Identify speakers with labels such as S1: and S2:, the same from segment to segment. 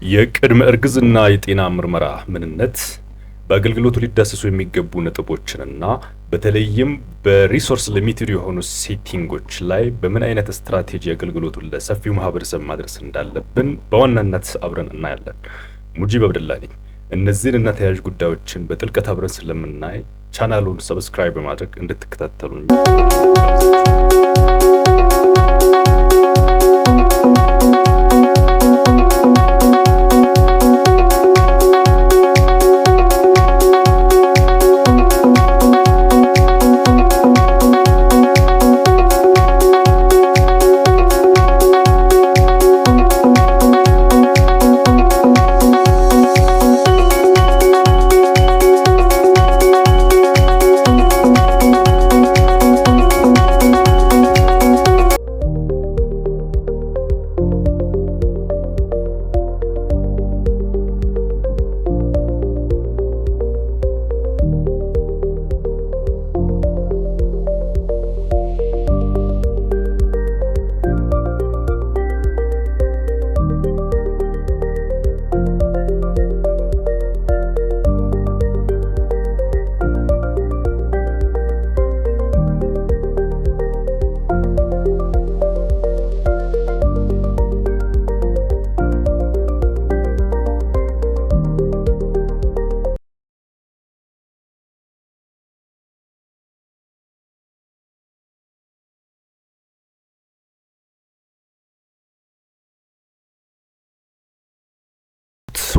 S1: የቅድመ እርግዝና የጤና ምርመራ ምንነት በአገልግሎቱ ሊዳሰሱ የሚገቡ ነጥቦችንና በተለይም በሪሶርስ ሊሚትድ የሆኑ ሴቲንጎች ላይ በምን አይነት ስትራቴጂ አገልግሎቱን ለሰፊው ማህበረሰብ ማድረስ እንዳለብን በዋናነት አብረን እናያለን። ሙጂብ አብደላ ነኝ። እነዚህን እና ተያያዥ ጉዳዮችን በጥልቀት አብረን ስለምናይ ቻናሉን ሰብስክራይብ በማድረግ እንድትከታተሉኝ።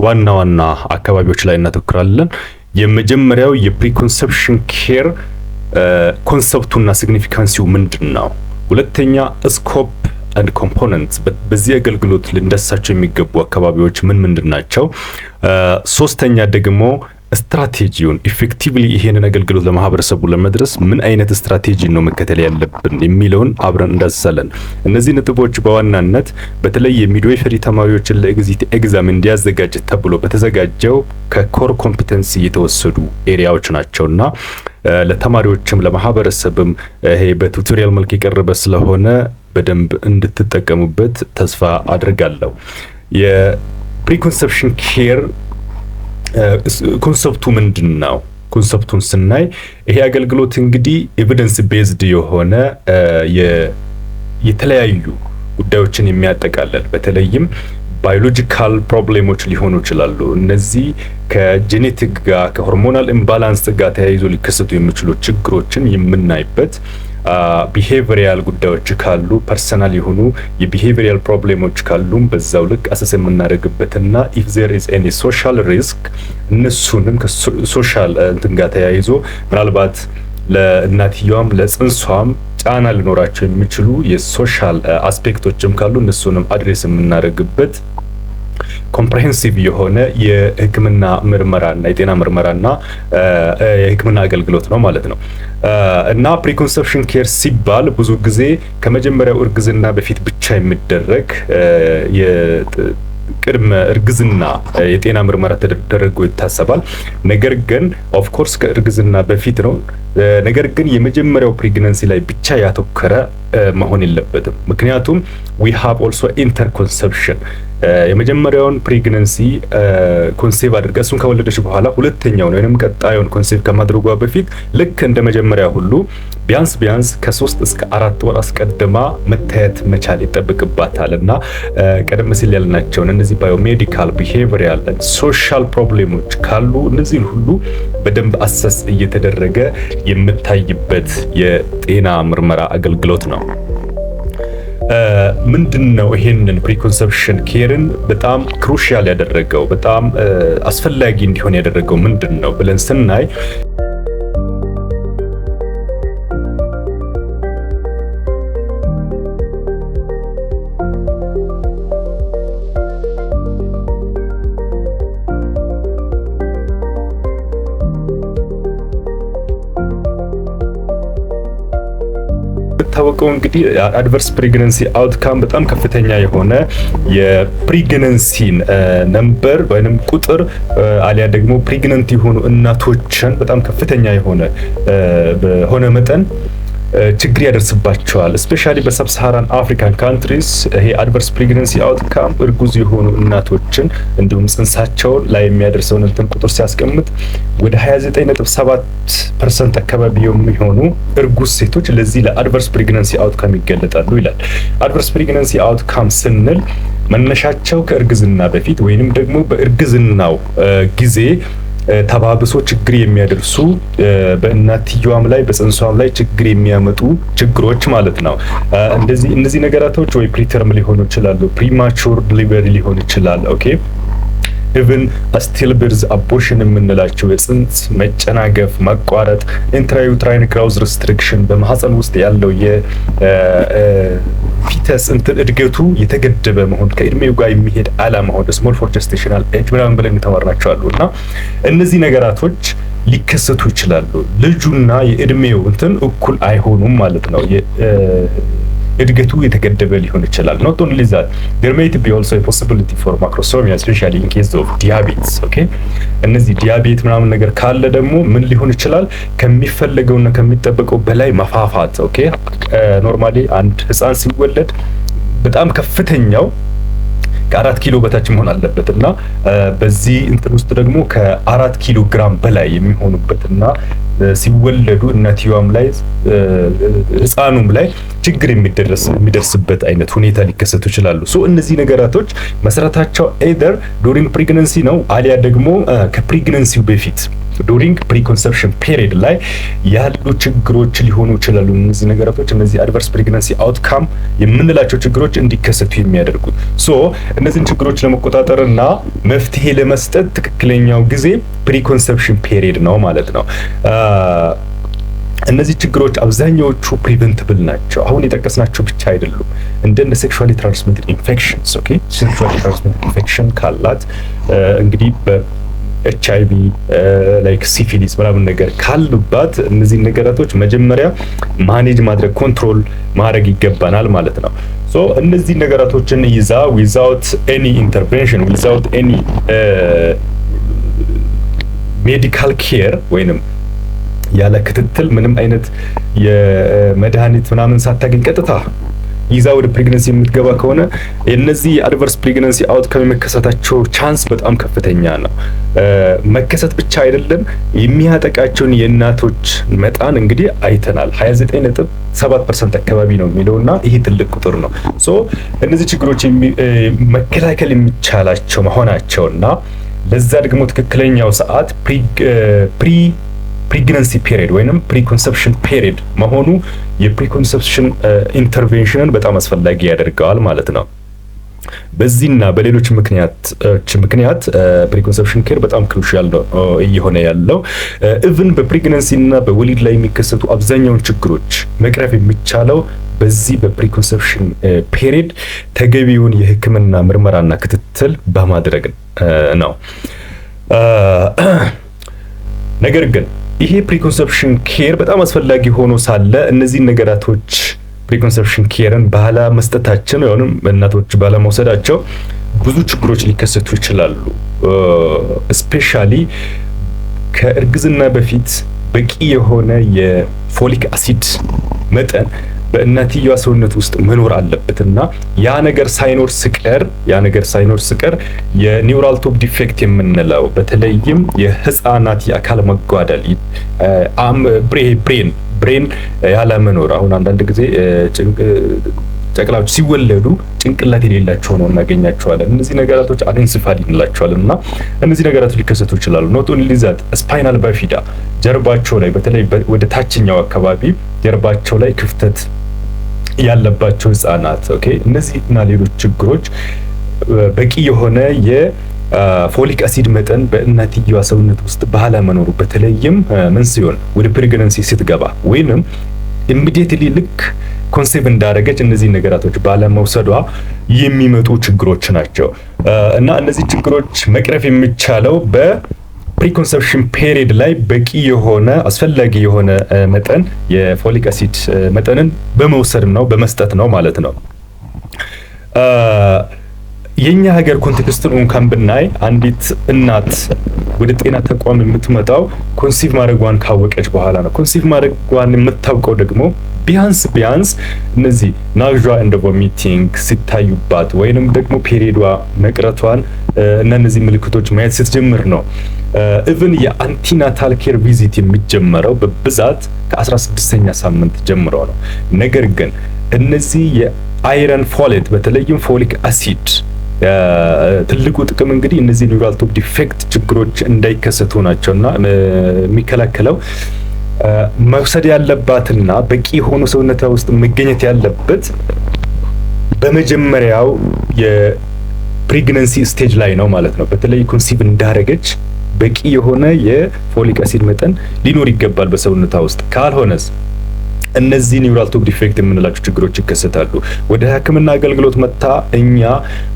S1: ዋና አካባቢዎች ላይ እናተኩራለን። የመጀመሪያው የፕሪኮንሰፕሽን ኬር ኮንሰፕቱና ሲግኒፊካንሲው ምንድነው? ሁለተኛ ስኮፕ አንድ ኮምፖነንትስ በዚህ አገልግሎት ልንዳስሳቸው የሚገቡ አካባቢዎች ምንድናቸው? ሶስተኛ ደግሞ ስትራቴጂውን ኢፌክቲቭሊ ይሄንን አገልግሎት ለማህበረሰቡ ለመድረስ ምን አይነት ስትራቴጂ ነው መከተል ያለብን የሚለውን አብረን እንዳስሳለን። እነዚህ ነጥቦች በዋናነት በተለይ የሚድዋይፈሪ ተማሪዎችን ለኤግዚት ኤግዛም እንዲያዘጋጅ ተብሎ በተዘጋጀው ከኮር ኮምፒተንሲ የተወሰዱ ኤሪያዎች ናቸውና ለተማሪዎችም ለማህበረሰብም ይሄ በቱቶሪያል መልክ የቀረበ ስለሆነ በደንብ እንድትጠቀሙበት ተስፋ አድርጋለሁ። የፕሪኮንሰፕሽን ኬር ኮንሰፕቱ ምንድነው? ኮንሰፕቱን ስናይ ይሄ አገልግሎት እንግዲህ ኤቪደንስ ቤዝድ የሆነ የተለያዩ ጉዳዮችን የሚያጠቃልል በተለይም ባዮሎጂካል ፕሮብሌሞች ሊሆኑ ይችላሉ። እነዚህ ከጄኔቲክ ጋር ከሆርሞናል ኢምባላንስ ጋር ተያይዞ ሊከሰቱ የሚችሉ ችግሮችን የምናይበት ቢሄቪየራል ጉዳዮች ካሉ ፐርሰናል የሆኑ የቢሄቪየራል ፕሮብሌሞች ካሉም በዛው ልክ አሰስ የምናደርግበትና ኢፍ ዜር ኢዝ ኤኒ ሶሻል ሪስክ እነሱንም ከሶሻል እንትን ጋር ተያይዞ ምናልባት ለእናትየዋም ለጽንሷም ጫና ሊኖራቸው የሚችሉ የሶሻል አስፔክቶችም ካሉ እነሱንም አድሬስ የምናደርግበት ኮምፕሬሄንሲቭ የሆነ የሕክምና ምርመራና የጤና ምርመራና የሕክምና አገልግሎት ነው ማለት ነው። እና ፕሪኮንሰፕሽን ኬር ሲባል ብዙ ጊዜ ከመጀመሪያው እርግዝና በፊት ብቻ የሚደረግ ቅድመ እርግዝና የጤና ምርመራ ተደርጎ ይታሰባል። ነገር ግን ኦፍ ኮርስ ከእርግዝና በፊት ነው። ነገር ግን የመጀመሪያው ፕሬግናንሲ ላይ ብቻ ያተኮረ መሆን የለበትም። ምክንያቱም we have also interconception የመጀመሪያውን ፕሬግናንሲ ኮንሴቭ አድርጋ እሱን ከወለደች በኋላ ሁለተኛውን ወይንም ቀጣዩን ኮንሴቭ ከማድረጓ በፊት ልክ እንደ መጀመሪያ ሁሉ ቢያንስ ከ3 እስከ 4 ወር አስቀድማ መታየት መቻል ይጠበቅባታልና ቀደም ሲል ያልናቸውን እነዚህ ባዮሜዲካል ቢሄቪየራል ሶሻል ፕሮብሌሞች ካሉ እነዚህ ሁሉ በደንብ አሰስ እየተደረገ የምታይበት የጤና ምርመራ አገልግሎት ነው። ምንድነው ይሄንን ፕሪኮንሰፕሽን ኬርን በጣም ክሩሻል ያደረገው በጣም አስፈላጊ እንዲሆን ያደረገው ምንድነው ብለን ስናይ ታወቀው እንግዲህ አድቨርስ ፕሬግናንሲ አውትካም በጣም ከፍተኛ የሆነ የፕሬግናንሲን ነምበር ወይንም ቁጥር አሊያ ደግሞ ፕሬግናንት የሆኑ እናቶችን በጣም ከፍተኛ የሆነ በሆነ መጠን ችግር ያደርስባቸዋል። ስፔሻሊ በሰብሳሃራን አፍሪካን ካንትሪስ ይሄ አድቨርስ ፕሬግናንሲ አውትካም እርጉዝ የሆኑ እናቶችን እንዲሁም ጽንሳቸውን ላይ የሚያደርሰውን እንትን ቁጥር ሲያስቀምጥ ወደ 29.7% አካባቢ የሚሆኑ እርጉዝ ሴቶች ለዚህ ለአድቨርስ ፕሬግናንሲ አውትካም ይገለጣሉ ይላል። አድቨርስ ፕሬግናንሲ አውትካም ስንል መነሻቸው ከእርግዝና በፊት ወይንም ደግሞ በእርግዝናው ጊዜ ተባብሶ ችግር የሚያደርሱ በእናትየዋም ላይ በጽንሷም ላይ ችግር የሚያመጡ ችግሮች ማለት ነው። እነዚህ ነገራቶች ወይ ፕሪተርም ሊሆኑ ይችላሉ፣ ፕሪማቹር ዲሊቨሪ ሊሆን ይችላል። ኦኬ ኢቭን ስቲል በርዝ አቦርሽን የምንላቸው የጽንስ መጨናገፍ፣ መቋረጥ፣ ኢንትራዩትራይን ግሮዝ ሪስትሪክሽን በማህፀን ውስጥ ያለው የፊተስ እንትን እድገቱ የተገደበ መሆን፣ ከእድሜው ጋር የሚሄድ አለመሆን፣ ስሞል ፎር ጀስቴሽናል ኤጅ ምናምን ብለን የተማርናቸው አሉ እና እነዚህ ነገራቶች ሊከሰቱ ይችላሉ። ልጁና የእድሜው እንትን እኩል አይሆኑም ማለት ነው። እድገቱ የተገደበ ሊሆን ይችላል። not only that there may be also a possibility for macrosomia especially in case of diabetes. okay እነዚህ ዲያቤት ምናምን ነገር ካለ ደግሞ ምን ሊሆን ይችላል? ከሚፈለገውና ከሚጠበቀው በላይ መፋፋት። ኦኬ ኖርማሊ አንድ ህፃን ሲወለድ በጣም ከፍተኛው ከ4 ኪሎ በታች መሆን አለበትና በዚህ እንትን ውስጥ ደግሞ ከ4 ኪሎ ግራም በላይ የሚሆኑበትና ሲወለዱ እናትየዋም ላይ ህፃኑም ላይ ችግር የሚደርስበት አይነት ሁኔታ ሊከሰቱ ይችላሉ። ሶ እነዚህ ነገራቶች መሰረታቸው either during pregnancy ነው አሊያ ደግሞ ከፕሬግናንሲው በፊት ዱሪንግ ፕሪኮንሰፕሽን ፔሪድ ላይ ያሉ ችግሮች ሊሆኑ ይችላሉ። እነዚህ ነገራቶች እነዚህ አድቨርስ ፕሬግናንሲ አውትካም የምንላቸው ችግሮች እንዲከሰቱ የሚያደርጉ ሶ እነዚህን ችግሮች ለመቆጣጠርና መፍትሄ ለመስጠት ትክክለኛው ጊዜ ፕሪኮንሰፕሽን ፔሪድ ነው ማለት ነው። እነዚህ ችግሮች አብዛኛዎቹ ፕሪቨንተብል ናቸው። አሁን የጠቀስናቸው ብቻ አይደሉም። እንደ ሴክሹዋሊ ትራንስሚትድ ኢንፌክሽንስ ኦኬ ሴክሹዋሊ ትራንስሚትድ ኢንፌክሽን ካላት እንግዲህ HIV ላይክ ሲፊሊስ ምናምን ነገር ካሉባት እነዚህ ነገራቶች መጀመሪያ ማኔጅ ማድረግ ኮንትሮል ማድረግ ይገባናል ማለት ነው። ሶ እነዚህ ነገራቶችን ይዛ without any intervention without any medical care ወይንም ያለ ክትትል ምንም አይነት የመድኃኒት ምናምን ሳታገኝ ቀጥታ ይዛ ወደ ፕሬግናንሲ የምትገባ ከሆነ እነዚህ አድቨርስ ፕሬግናንሲ አውትካም የመከሰታቸው ቻንስ በጣም ከፍተኛ ነው። መከሰት ብቻ አይደለም የሚያጠቃቸውን የእናቶች መጠን እንግዲህ አይተናል 29.7% አካባቢ ነው የሚለውና ይሄ ትልቅ ቁጥር ነው። ሶ እነዚህ ችግሮች መከላከል የሚቻላቸው መሆናቸውና ለዛ ደግሞ ትክክለኛው ሰዓት ፕሬግናንሲ ፔሪድ ወይንም ፕሪኮንሰፕሽን ፔሪድ መሆኑ የፕሪኮንሰፕሽን ኢንተርቬንሽንን በጣም አስፈላጊ ያደርገዋል ማለት ነው። በዚህና በሌሎች ምክንያት ፕሪኮንሰፕሽን ኬር በጣም ክሩሻል ነው እየሆነ ያለው። ኢቭን በፕሬግናንሲና በወሊድ ላይ የሚከሰቱ አብዛኛውን ችግሮች መቅረፍ የሚቻለው በዚህ በፕሪኮንሰፕሽን ፔሪድ ተገቢውን የሕክምና ምርመራና ክትትል በማድረግ ነው። ነገር ግን ይሄ ፕሪኮንሰፕሽን ኬር በጣም አስፈላጊ ሆኖ ሳለ እነዚህን ነገራቶች ፕሪኮንሰፕሽን ኬርን ባላ መስጠታችን ወይንም እናቶች ባላ መውሰዳቸው ብዙ ችግሮች ሊከሰቱ ይችላሉ። ስፔሻሊ ከእርግዝና በፊት በቂ የሆነ የፎሊክ አሲድ መጠን በእናትየዋ ሰውነት ውስጥ መኖር አለበትና ያ ነገር ሳይኖር ስቀር የኒውራል ቶፕ ዲፌክት የምንለው በተለይም የህፃናት የአካል መጓደል ብሬን ያለ መኖር አሁን አንዳንድ ጊዜ ጨቅላዎች ሲወለዱ ጭንቅላት የሌላቸው ነው እናገኛቸዋለን። እነዚህ ነገራቶች አኔንሴፋሊ እንላቸዋለን እና እነዚህ ነገራቶች ሊከሰቱ ይችላሉ። ኖት ኦንሊ ዛት ስፓይናል ባይፊዳ ጀርባቸው ላይ በተለይ ወደ ታችኛው አካባቢ ጀርባቸው ላይ ክፍተት ያለባቸው ህፃናት ኦኬ እነዚህና ሌሎች ችግሮች በቂ የሆነ የፎሊክ አሲድ መጠን በእናትየዋ ሰውነት ውስጥ ባለመኖሩ በተለይም መንስኤውን ወደ ፕሬግናንሲ ስትገባ ወይንም ኢሚዲየትሊ ልክ ኮንሴፕት እንዳደረገች እነዚህ ነገራቶች ባለመውሰዷ የሚመጡ ችግሮች ናቸው እና እነዚህ ችግሮች መቅረፍ የሚቻለው በፕሪኮንሰፕሽን ፔሪድ ላይ በቂ የሆነ አስፈላጊ የሆነ መጠን የፎሊክ አሲድ መጠንን በመውሰድ ነው በመስጠት ነው ማለት ነው። የኛ ሀገር ኮንቴክስቱን እንኳን ብናይ አንዲት እናት ወደ ጤና ተቋም የምትመጣው ኮንሲቭ ማድረጓን ካወቀች በኋላ ነው። ኮንሲቭ ማድረጓን የምታውቀው ደግሞ ቢያንስ እነዚህ ናዥዋ እንደ ቮሚቲንግ ሲታዩባት ወይንም ደግሞ ፔሪዷ መቅረቷን እና እነዚህ ምልክቶች ማየት ስትጀምር ነው። ኢቭን የአንቲናታል ኬር ቪዚት የሚጀመረው በብዛት ከ16ኛ ሳምንት ጀምሮ ነው። ነገር ግን እነዚህ የአይረን ፎሌት በተለይም ፎሊክ አሲድ ትልቁ ጥቅም እንግዲህ እነዚህ ኒውራል ቱብ ዲፌክት ችግሮች እንዳይከሰቱ ናቸውና የሚከላከለው መውሰድ ያለባትና በቂ ሆኖ ሰውነቷ ውስጥ መገኘት ያለበት በመጀመሪያው የፕሬግናንሲ ስቴጅ ላይ ነው ማለት ነው። በተለይ ኮንሲቭ እንዳረገች በቂ የሆነ የፎሊክ አሲድ መጠን ሊኖር ይገባል በሰውነቷ ውስጥ። ካልሆነስ እነዚህ ኒውራል ቱብ ዲፌክት የምንላቸው ችግሮች ይከሰታሉ። ወደ ሕክምና አገልግሎት መጣ እኛ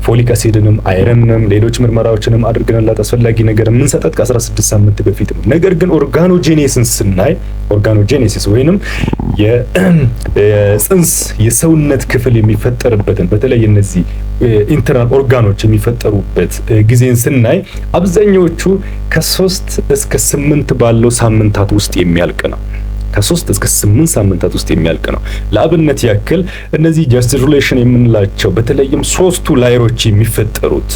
S1: ፎሊክ አሲድንም አይረንም ሌሎች ምርመራዎችንም አድርገንላት አስፈላጊ ነገር የምንሰጣት ከ16 ሳምንት በፊት ነው። ነገር ግን ኦርጋኖጄኔሲስን ስናይ ኦርጋኖጄኔሲስ ወይንም የጽንስ የሰውነት ክፍል የሚፈጠርበትን በተለይ እነዚህ ኢንተርናል ኦርጋኖች የሚፈጠሩበት ጊዜን ስናይ አብዛኛዎቹ ከ3 እስከ 8 ባለው ሳምንታት ውስጥ የሚያልቅ ነው። ከ3 እስከ 8 ሳምንታት ውስጥ የሚያልቅ ነው። ለአብነት ያክል እነዚህ ጃስቲኩሌሽን የምንላቸው በተለይም 3ቱ ላየሮች የሚፈጠሩት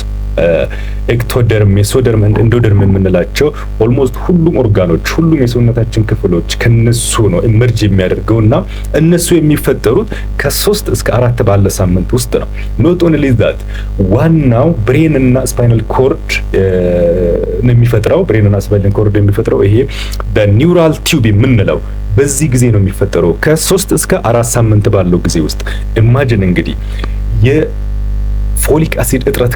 S1: ኤክቶደርም፣ ሜሶደርም፣ ኤንዶደርም የምንላቸው ኦልሞስት ሁሉም ኦርጋኖች ሁሉም የሰውነታችን ክፍሎች ከነሱ ነው ኢመርጅ የሚያደርገውና እነሱ የሚፈጠሩት ከ3 እስከ 4 ባለ ሳምንት ውስጥ ነው። ኖት ኦንሊ ዛት ዋናው ብሬን እና ስፓይናል ኮርድ የሚፈጥረው ይሄ በኒውራል ቲዩብ የምንለው በዚህ ጊዜ ነው የሚፈጠረው ከ3 እስከ 4 ሳምንት ባለው ጊዜ ውስጥ። ኢማጂን እንግዲህ የፎሊክ አሲድ እጥረት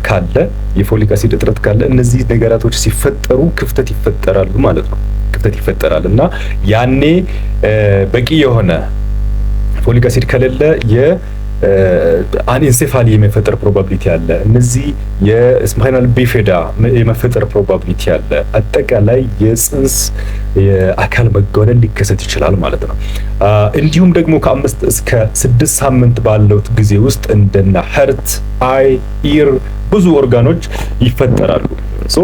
S1: ካለ እነዚህ ነገራቶች ሲፈጠሩ ክፍተት ይፈጠራሉ ማለት ነው። ክፍተት ይፈጠራል እና ያኔ በቂ የሆነ ፎሊክ አሲድ ከሌለ አንኤንሴፋሊ የመፈጠር ፕሮባቢሊቲ አለ። እነዚህ የስፓይናል ቢፌዳ የመፈጠር ፕሮባቢሊቲ አለ። አጠቃላይ የጽንስ የአካል መጓደል ሊከሰት ይችላል ማለት ነው። እንዲሁም ደግሞ ከ5 እስከ 6 ሳምንት ባለው ጊዜ ውስጥ እንደና ሀርት፣ አይ፣ ኢር ብዙ ኦርጋኖች ይፈጠራሉ። ሶ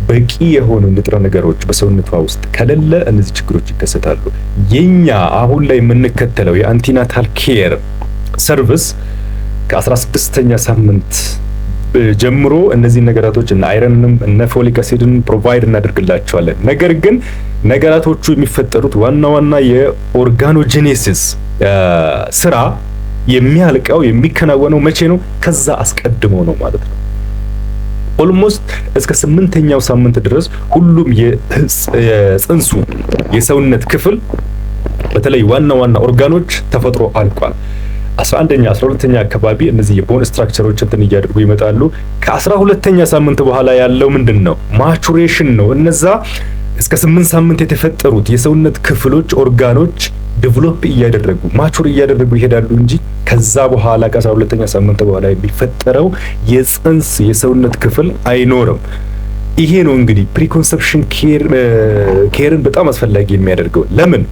S1: በቂ የሆኑ ንጥረ ነገሮች በሰውነቷ ውስጥ ከሌለ እነዚህ ችግሮች ይከሰታሉ። የኛ አሁን ላይ የምንከተለው የአንቲናታል ኬር ሰርቪስ ከ16ኛ ሳምንት ጀምሮ እነዚህ ነገራቶች እና አይረንንም እና ፎሊክ አሲድን ፕሮቫይድ እናደርግላቸዋለን። ነገር ግን ነገራቶቹ የሚፈጠሩት ዋና የኦርጋኖጄኔሲስ ስራ የሚያልቀው የሚከናወነው መቼ ነው? ከዛ አስቀድሞ ነው ማለት ነው። ኦልሞስት እስከ 8ኛው ሳምንት ድረስ ሁሉም የጽንሱ የሰውነት ክፍል በተለይ ዋና ኦርጋኖች ተፈጥሮ አልቋል። 11ኛ 12ኛ አካባቢ እነዚህ የቦን ስትራክቸሮች እንትን እያደረጉ ይመጣሉ። ከ12ኛ ሳምንት በኋላ ያለው ምንድነው? ማቹሬሽን ነው። እነዛ እስከ 8 ሳምንት የተፈጠሩት የሰውነት ክፍሎች ኦርጋኖች ዴቨሎፕ እያደረጉ ማቹር እያደረጉ ይሄዳሉ እንጂ ከዛ በኋላ ከ12ኛ ሳምንት በኋላ የሚፈጠረው የጽንስ የሰውነት ክፍል አይኖርም። ይሄ ነው እንግዲህ ፕሪኮንሰፕሽን ኬርን በጣም አስፈላጊ የሚያደርገው። ለምን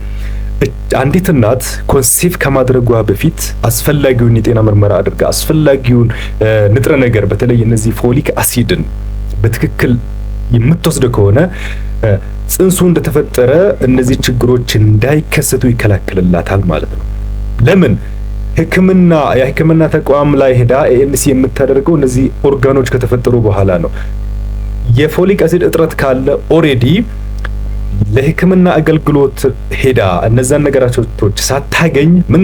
S1: አንዲት እናት ኮንሲቭ ከማድረጓ በፊት አስፈላጊውን የጤና ምርመራ አድርጋ አስፈላጊውን ንጥረ ነገር በተለይ እነዚህ ፎሊክ አሲድን በትክክል የምትወስድ ከሆነ ጽንሱ እንደተፈጠረ እነዚህ ችግሮች እንዳይከሰቱ ይከላከልላታል ማለት ነው። ለምን የሕክምና ተቋም ላይ ሄዳ ኤኤንሲ የምታደርገው እነዚህ ኦርጋኖች ከተፈጠሩ በኋላ ነው። የፎሊክ አሲድ እጥረት ካለ ኦሬዲ ለሕክምና አገልግሎት ሄዳ እነዛን ነገራቶች ሳታገኝ ምን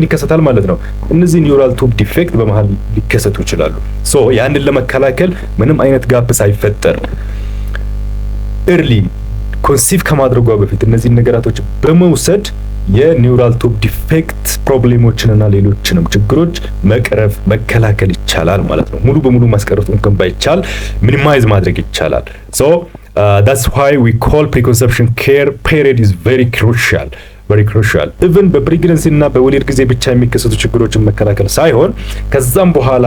S1: ይከሰታል ማለት ነው? እነዚህ ኒውራል ቱብ ዲፌክት በመሃል ሊከሰቱ ይችላሉ። ሶ ያንን ለመከላከል ምንም አይነት ጋፕ ሳይፈጠር ኤርሊ ኮንሲቭ ከማድረጓ በፊት እነዚህ ነገራቶች በመውሰድ የኒውራል ቱብ ዲፌክት ፕሮብሌሞችንና ሌሎችንም ችግሮች መቅረፍ መከላከል ይቻላል ማለት ነው። ሙሉ በሙሉ ማስቀረት እንኳን ባይቻል ሚኒማይዝ ማድረግ ይቻላል። ሶ that's why we call preconception care period is very crucial. even በፕሬግናንሲ እና በወሊድ ጊዜ ብቻ የሚከሰቱ ችግሮችን መከላከል ሳይሆን ከዛም በኋላ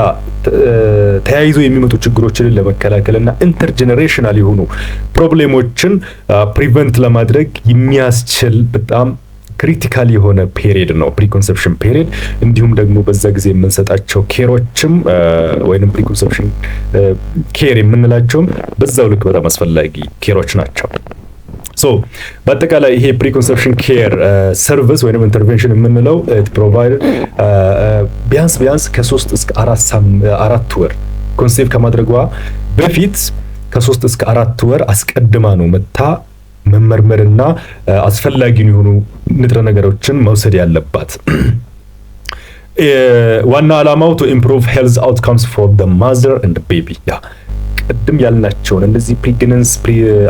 S1: ተያይዞ የሚመጡ ችግሮችን ለመከላከልና ኢንተርጀነሬሽናል የሆኑ ፕሮብሌሞችን ፕሪቨንት ለማድረግ የሚያስችል በጣም ክሪቲካል የሆነ ፔሪድ ነው ፕሪኮንሰፕሽን ፔሪድ። እንዲሁም ደግሞ በዛ ጊዜ የምንሰጣቸው ኬሮችም ወይንም ፕሪኮንሰፕሽን ኬር የምንላቸውም በዛው ልክ በጣም አስፈላጊ ኬሮች ናቸው። ሶ በአጠቃላይ ይሄ ፕሪኮንሰፕሽን ኬር ሰርቪስ ወይንም ኢንተርቬንሽን የምንለው ፕሮቫይድ ቢያንስ ከ3 እስከ 4 ወር ኮንሴፕት ከማድረጓ በፊት ከ3 እስከ 4 ወር አስቀድማ ነው መታ መመርመርና አስፈላጊ የሆኑ ንጥረ ነገሮችን መውሰድ ያለባት። ዋና ዓላማው to improve health outcomes for the mother and the baby። ቅድም ያልናቸውን እነዚህ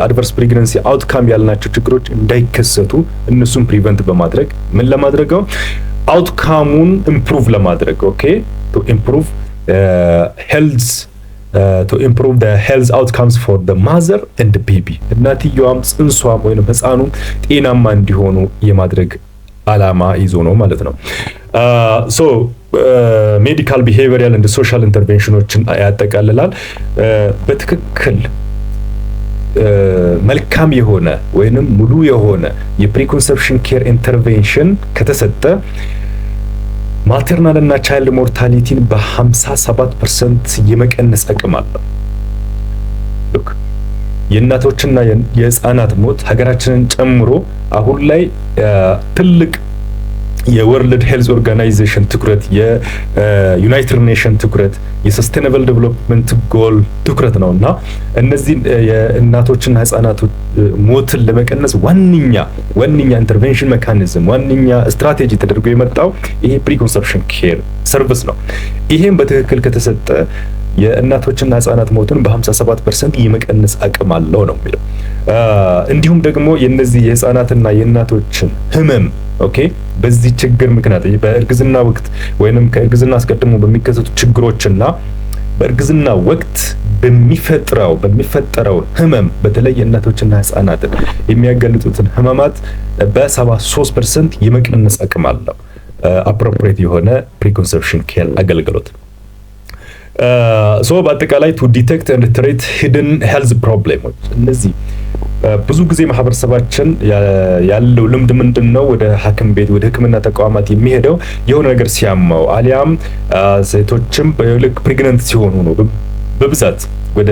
S1: አድቨርስ ፕሬግናንሲ አውትካም ያልናቸው ችግሮች እንዳይከሰቱ እነሱን ፕሪቨንት በማድረግ ምን ለማድረገው አውትካሙን ኢምፕሩቭ ለማድረግ ኦኬ to improve the health outcomes for the mother and the baby እናትየዋም ጽንሷም ወይንም ህፃኑም ጤናማ እንዲሆኑ የማድረግ ዓላማ ይዞ ነው ማለት ነው። ሶ ሜዲካል ቢሄቪየራል እንደ ሶሻል ኢንተርቬንሽኖችን ያጠቃልላል። በትክክል መልካም የሆነ ወይንም ሙሉ የሆነ የፕሪኮንሰፕሽን ኬር ኢንተርቬንሽን ከተሰጠ ማተርናል እና ቻይልድ ሞርታሊቲን በ57% የመቀነስ አቅም አለው። ሉክ የእናቶችና የህፃናት ሞት ሀገራችንን ጨምሮ አሁን ላይ ትልቅ የወርልድ ሄልዝ ኦርጋናይዜሽን ትኩረት፣ የዩናይትድ ኔሽን ትኩረት፣ የሰስቴናብል ዴቨሎፕመንት ጎል ትኩረት ነውና እነዚህ የእናቶችና ህፃናቶች ሞትን ለመቀነስ ዋንኛ ኢንተርቬንሽን ሜካኒዝም ዋንኛ ስትራቴጂ ተደርጎ የመጣው ይሄ ፕሪኮንሰፕሽን ኬር ሰርቪስ ነው። ይሄም በትክክል ከተሰጠ የእናቶችና ህፃናት ሞትን በ57% የመቀነስ አቅም አለው ነው የሚለው። እንዲሁም ደግሞ የነዚህ የህፃናትና የእናቶችን ህመም ኦኬ በዚህ ችግር ምክንያት በእርግዝና ወቅት ወይንም ከእርግዝና አስቀድሞ በሚከሰቱ ችግሮችና በእርግዝና ወቅት በሚፈጠረው ህመም በተለይ የእናቶችና ህፃናትን የሚያጋልጡትን ህመማት በ73% የመቀነስ አቅም አለው አፕሮፕሪየት የሆነ ፕሪኮንሰፕሽን ኬር አገልግሎት። ሶ በአጠቃላይ to detect and treat hidden health problems እነዚህ ብዙ ጊዜ ማህበረሰባችን ያለው ልምድ ምንድነው? ወደ ሐኪም ቤት ወደ ህክምና ተቋማት የሚሄደው የሆነ ነገር ሲያማው አሊያም ሴቶችም በልክ ፕሬግናንት ሲሆኑ ነው በብዛት ወደ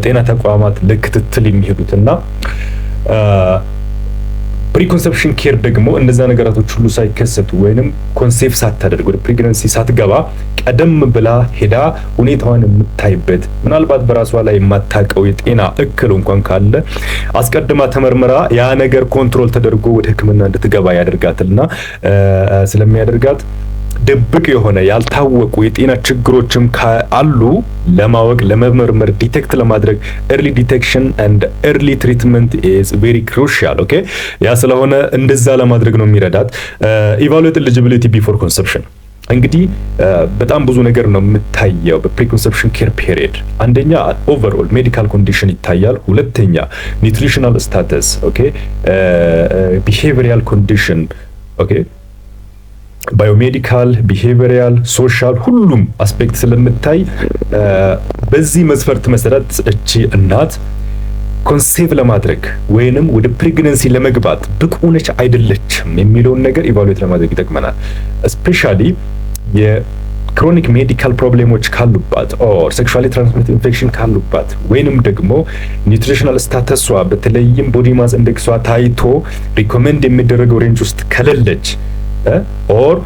S1: ጤና ተቋማት ለክትትል የሚሄዱትና ፕሪኮንሰፕሽን ኬር ደግሞ እነዛ ነገራቶች ሁሉ ሳይከሰቱ ወይንም ኮንሴፕት ሳታደርግ ወደ ፕሬግናንሲ ሳትገባ ቀደም ብላ ሄዳ ሁኔታዋን የምታይበት ምናልባት በራሷ ላይ የማታውቀው የጤና እክል እንኳን ካለ አስቀድማ ተመርምራ ያ ነገር ኮንትሮል ተደርጎ ወደ ህክምና እንድትገባ ያደርጋትና ስለሚያደርጋት ድብቅ የሆነ ያልታወቁ የጤና ችግሮችም ካሉ ለማወቅ ለመመርመር ዲቴክት ለማድረግ early detection and early treatment is very crucial ኦኬ ያ ስለሆነ እንደዛ ለማድረግ ነው የሚረዳት። evaluate eligibility before conception እንግዲህ በጣም ብዙ ነገር ነው የምታየው በፕሪኮንሰፕሽን ኬር ፔሪድ። አንደኛ ኦቨርኦል ሜዲካል ኮንዲሽን ይታያል። ሁለተኛ ኒውትሪሽናል ስታተስ ኦኬ ቢሄቪየራል ኮንዲሽን ኦኬ ባዮሜዲካል ቢሄቪየራል ሶሻል ሁሉም አስፔክት ስለምታይ በዚህ መስፈርት መሰረት እቺ እናት ኮንሴፕት ለማድረግ ወይንም ወደ ፕሬግናንሲ ለመግባት ብቁ ነች አይደለችም የሚለውን ነገር ኢቫሉዌት ለማድረግ ይጠቅመናል። ስፔሻሊ የክሮኒክ ሜዲካል ፕሮብሌሞች ካሉባት ኦር ሴክሹዋሊ ትራንስሚትድ ኢንፌክሽን ካሉባት ወይንም ደግሞ ኒውትሪሽናል ስታተሷ በተለይም ቦዲ ማስ ኢንዴክሷ ታይቶ ሪኮመንድ የሚደረገው ሬንጅ ውስጥ ከሌለች ኦር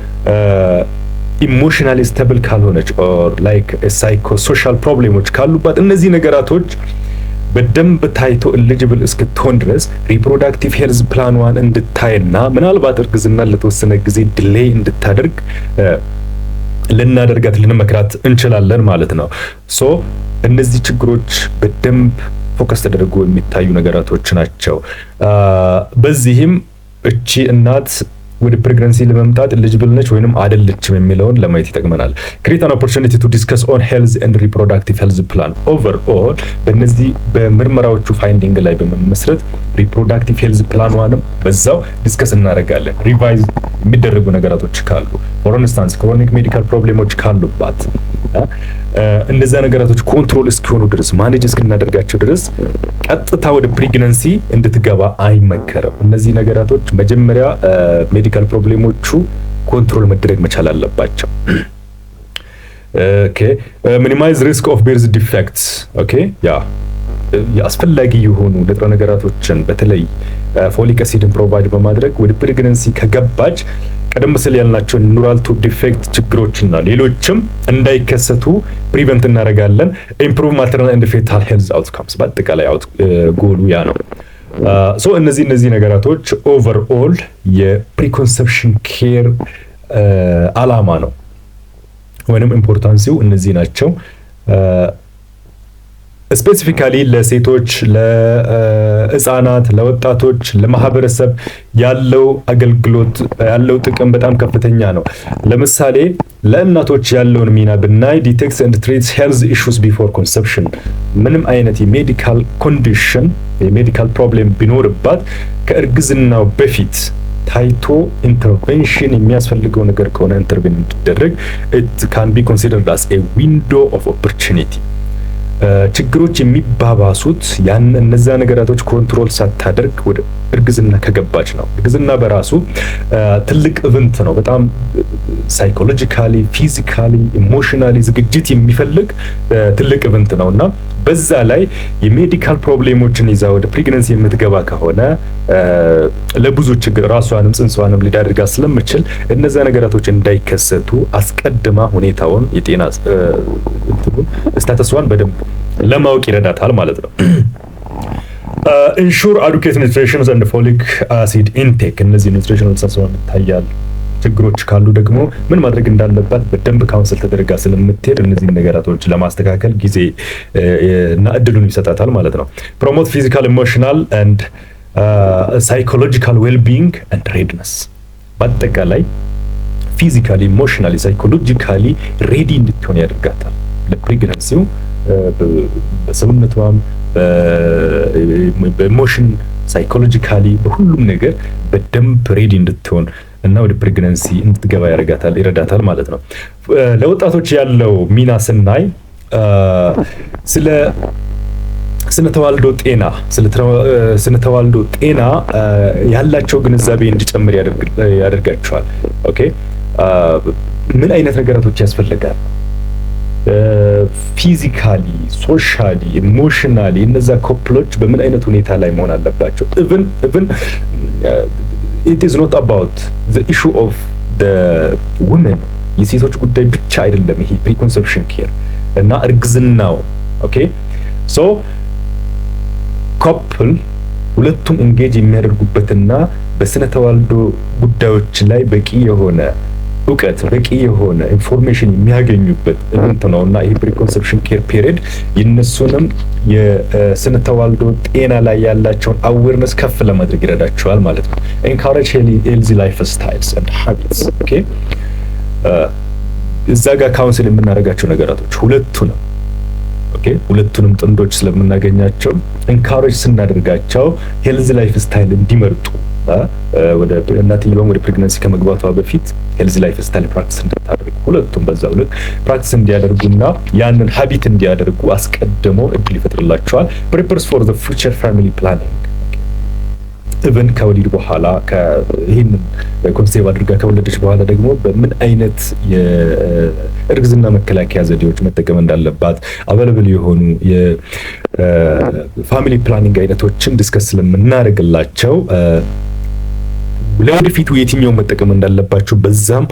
S1: ኢሞሽናሊ ስቴብል ካልሆነች ኦር ላይክ ሳይኮ ሶሻል ፕሮብሌሞች ካሉባት እነዚህ ነገራቶች በደንብ ታይቶ ኤሊጂብል እስክትሆን ድረስ ሪፕሮዳክቲቭ ሄልዝ ፕላንዋን እንድታይና ምናልባት እርግዝና ለተወሰነ ጊዜ ዲሌይ እንድታደርግ ልንመክራት እንችላለን ማለት ነው። ሶ እነዚህ ችግሮች በደንብ ፎከስ ተደርጎ የሚታዩ ነገራቶች ናቸው። በዚህም እቺ እናት ወደ ፕሬግናንሲ ለመምጣት ኤሊጂብል ነች ወይንም አይደለችም የሚለውን ለማየት ይጠቅመናል። create an opportunity to discuss on health and reproductive health plan overall በእነዚህ በምርመራዎቹ ፋይንዲንግ ላይ በመመስረት ሪፕሮዳክቲቭ ሄልዝ ፕላንዋንም በዛው ዲስከስ እናደርጋለን። ሪቫይዝ የሚደረጉ ነገራቶች ካሉ for instance ክሮኒክ ሜዲካል ፕሮብሌሞች ካሉባት እነዛ ነገራቶች ኮንትሮል እስኪሆኑ ድረስ ማኔጅ እስክናደርጋቸው ድረስ ቀጥታ ወደ ፕሬግናንሲ እንድትገባ አይመከርም። እነዚህ ነገራቶች መጀመሪያ ሜዲካል ፕሮብሌሞቹ ኮንትሮል መደረግ መቻል አለባቸው። ኦኬ ሚኒማይዝ ሪስክ ኦፍ ቤርዝ ዲፌክትስ ኦኬ አስፈላጊ የሆኑ ንጥረ ነገራቶችን በተለይ ፎሊክ አሲድን ፕሮቫይድ በማድረግ ወደ ፕሬግናንሲ ከገባች ቀደም ሲል ያልናቸው ኒውራል ቱብ ዲፌክት ችግሮችና ሌሎችም እንዳይከሰቱ ፕሪቨንት እናደርጋለን። ኢምፕሩቭ ማተርናል ኤንድ ፌታል ሄልዝ አውትካምስ በአጠቃላይ ጎሉ ያ ነው። ሶ እነዚህ ነገራቶች ኦቨርኦል የፕሪኮንሰፕሽን ኬር አላማ ነው ወይንም ኢምፖርታንሲው እነዚህ ናቸው። ስፔሲፊካሊ ለሴቶች፣ ለህፃናት፣ ለወጣቶች፣ ለማህበረሰብ ያለው አገልግሎት ያለው ጥቅም በጣም ከፍተኛ ነው። ለምሳሌ ለእናቶች ያለውን ሚና ብናይ ዲቴክትስ ኤንድ ትሪትስ ሄልዝ ኢሹስ ቢፎር ኮንሰፕሽን ምንም አይነት የሜዲካል ኮንዲሽን የሜዲካል ፕሮብሌም ቢኖርባት ከእርግዝናው በፊት ታይቶ ኢንተርቬንሽን የሚያስፈልገው ነገር ከሆነ ኢንተርቬን እንዲደረግ it can be considered as a window of opportunity። ችግሮች የሚባባሱት እነዛ ነገራቶች ኮንትሮል ሳታደርግ ወደ እርግዝና ከገባች ነው። እርግዝና በራሱ ትልቅ ኢቨንት ነው። በጣም ሳይኮሎጂካሊ፣ ፊዚካሊ፣ ኢሞሽናሊ ዝግጅት የሚፈልግ ትልቅ ኢቨንት ነውና በዛ ላይ የሜዲካል ፕሮብሌሞችን ይዛ ወደ ፕሬግናንሲ የምትገባ ከሆነ ለብዙ ችግር ራሷንም ጽንሷንም ሊዳርጋ ስለምችል እነዛ ነገራቶች እንዳይከሰቱ አስቀድማ ሁኔታውን የጤና ስታተስዋን በደንብ ለማወቅ ይረዳታል ማለት ነው። ኢንሹር አዱኬት ኒውትሪሽንስ ኤንድ ፎሊክ አሲድ ኢንቴክ እነዚህ ኒውትሪሽናል ሳስዋን ይታያል። ችግሮች ካሉ ደግሞ ምን ማድረግ እንዳለባት በደንብ ካውንስል ተደርጋ ስለምትሄድ እነዚህ ነገራቶች ለማስተካከል ጊዜ እና እድሉን ይሰጣታል ማለት ነው። ፕሮሞት ፊዚካል ኢሞሽናል ኤንድ ሳይኮሎጂካል ዌልቢንግ ኤንድ ሬድነስ በአጠቃላይ ፊዚካሊ ኢሞሽናሊ ሳይኮሎጂካሊ ሬዲ እንድትሆን ያደርጋታል ለፕሬግናንሲው በሰውነቷም በኢሞሽን ሳይኮሎጂካሊ በሁሉም ነገር በደንብ ሬዲ እንድትሆን እና ወደ ፕሬግናንሲ እንድትገባ ይረዳታል ማለት ነው። ለወጣቶች ያለው ሚና ስናይ ስነ ተዋልዶ ጤና ያላቸው ግንዛቤ እንዲጨምር ያደርጋቸዋል። ኦኬ ምን አይነት ነገራቶች ያስፈልጋል? ፊዚካሊ፣ ሶሻሊ፣ ኢሞሽናሊ እነዛ ኮፕሎች በምን አይነት ሁኔታ ላይ መሆን አለባቸው? ኢቭን it is not about the issue of the women የሴቶች ጉዳይ ብቻ አይደለም ይሄ ፕሪኮንሰፕሽን ኬር እና እርግዝናው። ኦኬ ሶ ኮፕል ሁለቱም ኢንጌጅ የሚያደርጉበትና በስነ ተዋልዶ ጉዳዮች ላይ በቂ የሆነ እውቀት በቂ የሆነ ኢንፎርሜሽን የሚያገኙበት ኢቨንት ነውና ይሄ ፕሪኮንሰፕሽን ኬር ፒሪየድ የነሱንም የስነ ተዋልዶ ጤና ላይ ያላቸውን አዌርነስ ከፍ ለማድረግ ይረዳቸዋል ማለት ነው። ኤንካሬጅ ሄልዚ ላይፍ ስታይልስ ኤንድ ሃቢትስ ኦኬ እዛ ጋር ካውንስል የምናደርጋቸው ነገራቶች ሁለቱንም ጥንዶች ስለምናገኛቸው ኤንካሬጅ ስናደርጋቸው ሄልዚ ላይፍ ስታይል እንዲመርጡ ወደ እናትየውም ወደ ፕሬግናንሲ ከመግባቷ በፊት ሄልዚ ላይፍ ስታይል ፕራክቲስ እንድታደርጉ ሁለቱም በዛው ልክ ፕራክቲስ እንዲያደርጉና ያንን ሀቢት እንዲያደርጉ አስቀድሞ እድል ይፈጥርላቸዋል። ፕሪፐርስ ፎር ዘ ፊውቸር ፋሚሊ ፕላኒንግ ኢቨን ከወሊድ በኋላ ይህንን ኮንሴፕት አድርጋ ከወለደች በኋላ ደግሞ በምን አይነት የእርግዝና መከላከያ ዘዴዎች መጠቀም እንዳለባት አቬለብል የሆኑ የፋሚሊ ፕላኒንግ አይነቶችን ዲስከስ ስለምናደርግላቸው ለወደፊቱ የትኛው መጠቀም እንዳለባቸው በዛም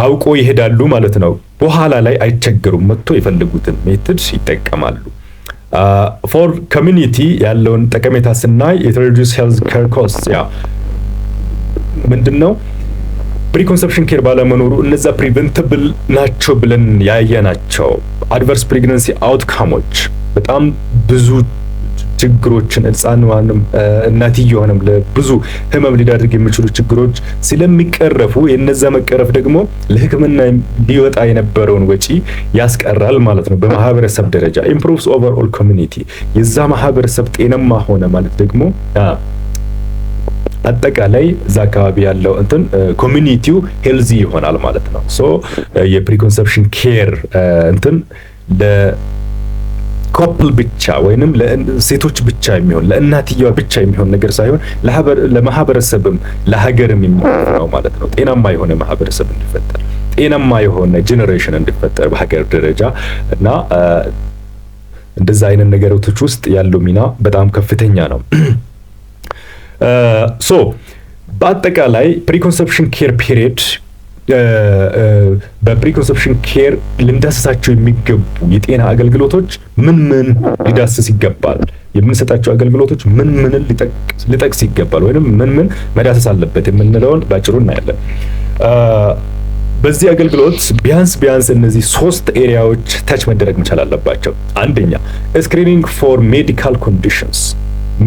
S1: አውቆ ይሄዳሉ ማለት ነው። በኋላ ላይ አይቸገሩም፣ መጥቶ የፈለጉትን ሜትድ ይጠቀማሉ። ፎር ኮሚኒቲ ያለውን ጠቀሜታ ስናይ ኢንትሮዲዩስ ሄልዝ ኬር ኮስት ምንድነው? ፕሪኮንሰፕሽን ኬር ባለመኖሩ እነዛ ፕሪቨንተብል ናቸው ብለን ያየናቸው አድቨርስ ፕሬግናንሲ አውትካሞች በጣም ብዙ ችግሮችን ህፃኗንም እናትየዋንም ለብዙ ህመም ሊዳርግ የሚችሉ ችግሮች ስለሚቀረፉ የነዛ መቀረፍ ደግሞ ለሕክምና ሊወጣ የነበረውን ወጪ ያስቀራል ማለት ነው። በማህበረሰብ ደረጃ ኢምፕሩቭስ ኦቨርኦል ኮሚኒቲ የዛ ማህበረሰብ ጤናማ ሆነ ማለት ደግሞ አጠቃላይ እዛ አካባቢ ያለው ኮሚኒቲው ሄልዚ ይሆናል ማለት ነው። ሶ የፕሪኮንሰፕሽን ኬር ለኮፕል ብቻ ወይንም ለሴቶች ብቻ የሚሆን ለእናትየዋ ብቻ የሚሆን ነገር ሳይሆን ለማህበረሰብም ለሀገርም የሚሆን ነው ማለት ነው። ጤናማ የሆነ ማህበረሰብ እንዲፈጠር፣ ጤናማ የሆነ ጄኔሬሽን እንዲፈጠር በሀገር ደረጃ እና እንደዛ አይነት ነገሮች ውስጥ ያለው ሚና በጣም ከፍተኛ ነው። ሶ በአጠቃላይ ፕሪኮንሰፕሽን ኬር ፒሪየድ በፕሪኮንሰፕሽን ኬር ልንዳስሳቸው የሚገቡ የጤና አገልግሎቶች ምን ሊዳስስ ይገባል? የምንሰጣቸው አገልግሎቶች ምን ሊጠቅስ ይገባል? ወይንም ምን መዳሰስ አለበት የምንለውን ባጭሩ እናያለን። በዚህ አገልግሎት ቢያንስ እነዚህ 3 ኤሪያዎች ታች መደረግ መቻል አለባቸው። አንደኛ ስክሪኒንግ ፎር ሜዲካል ኮንዲሽንስ።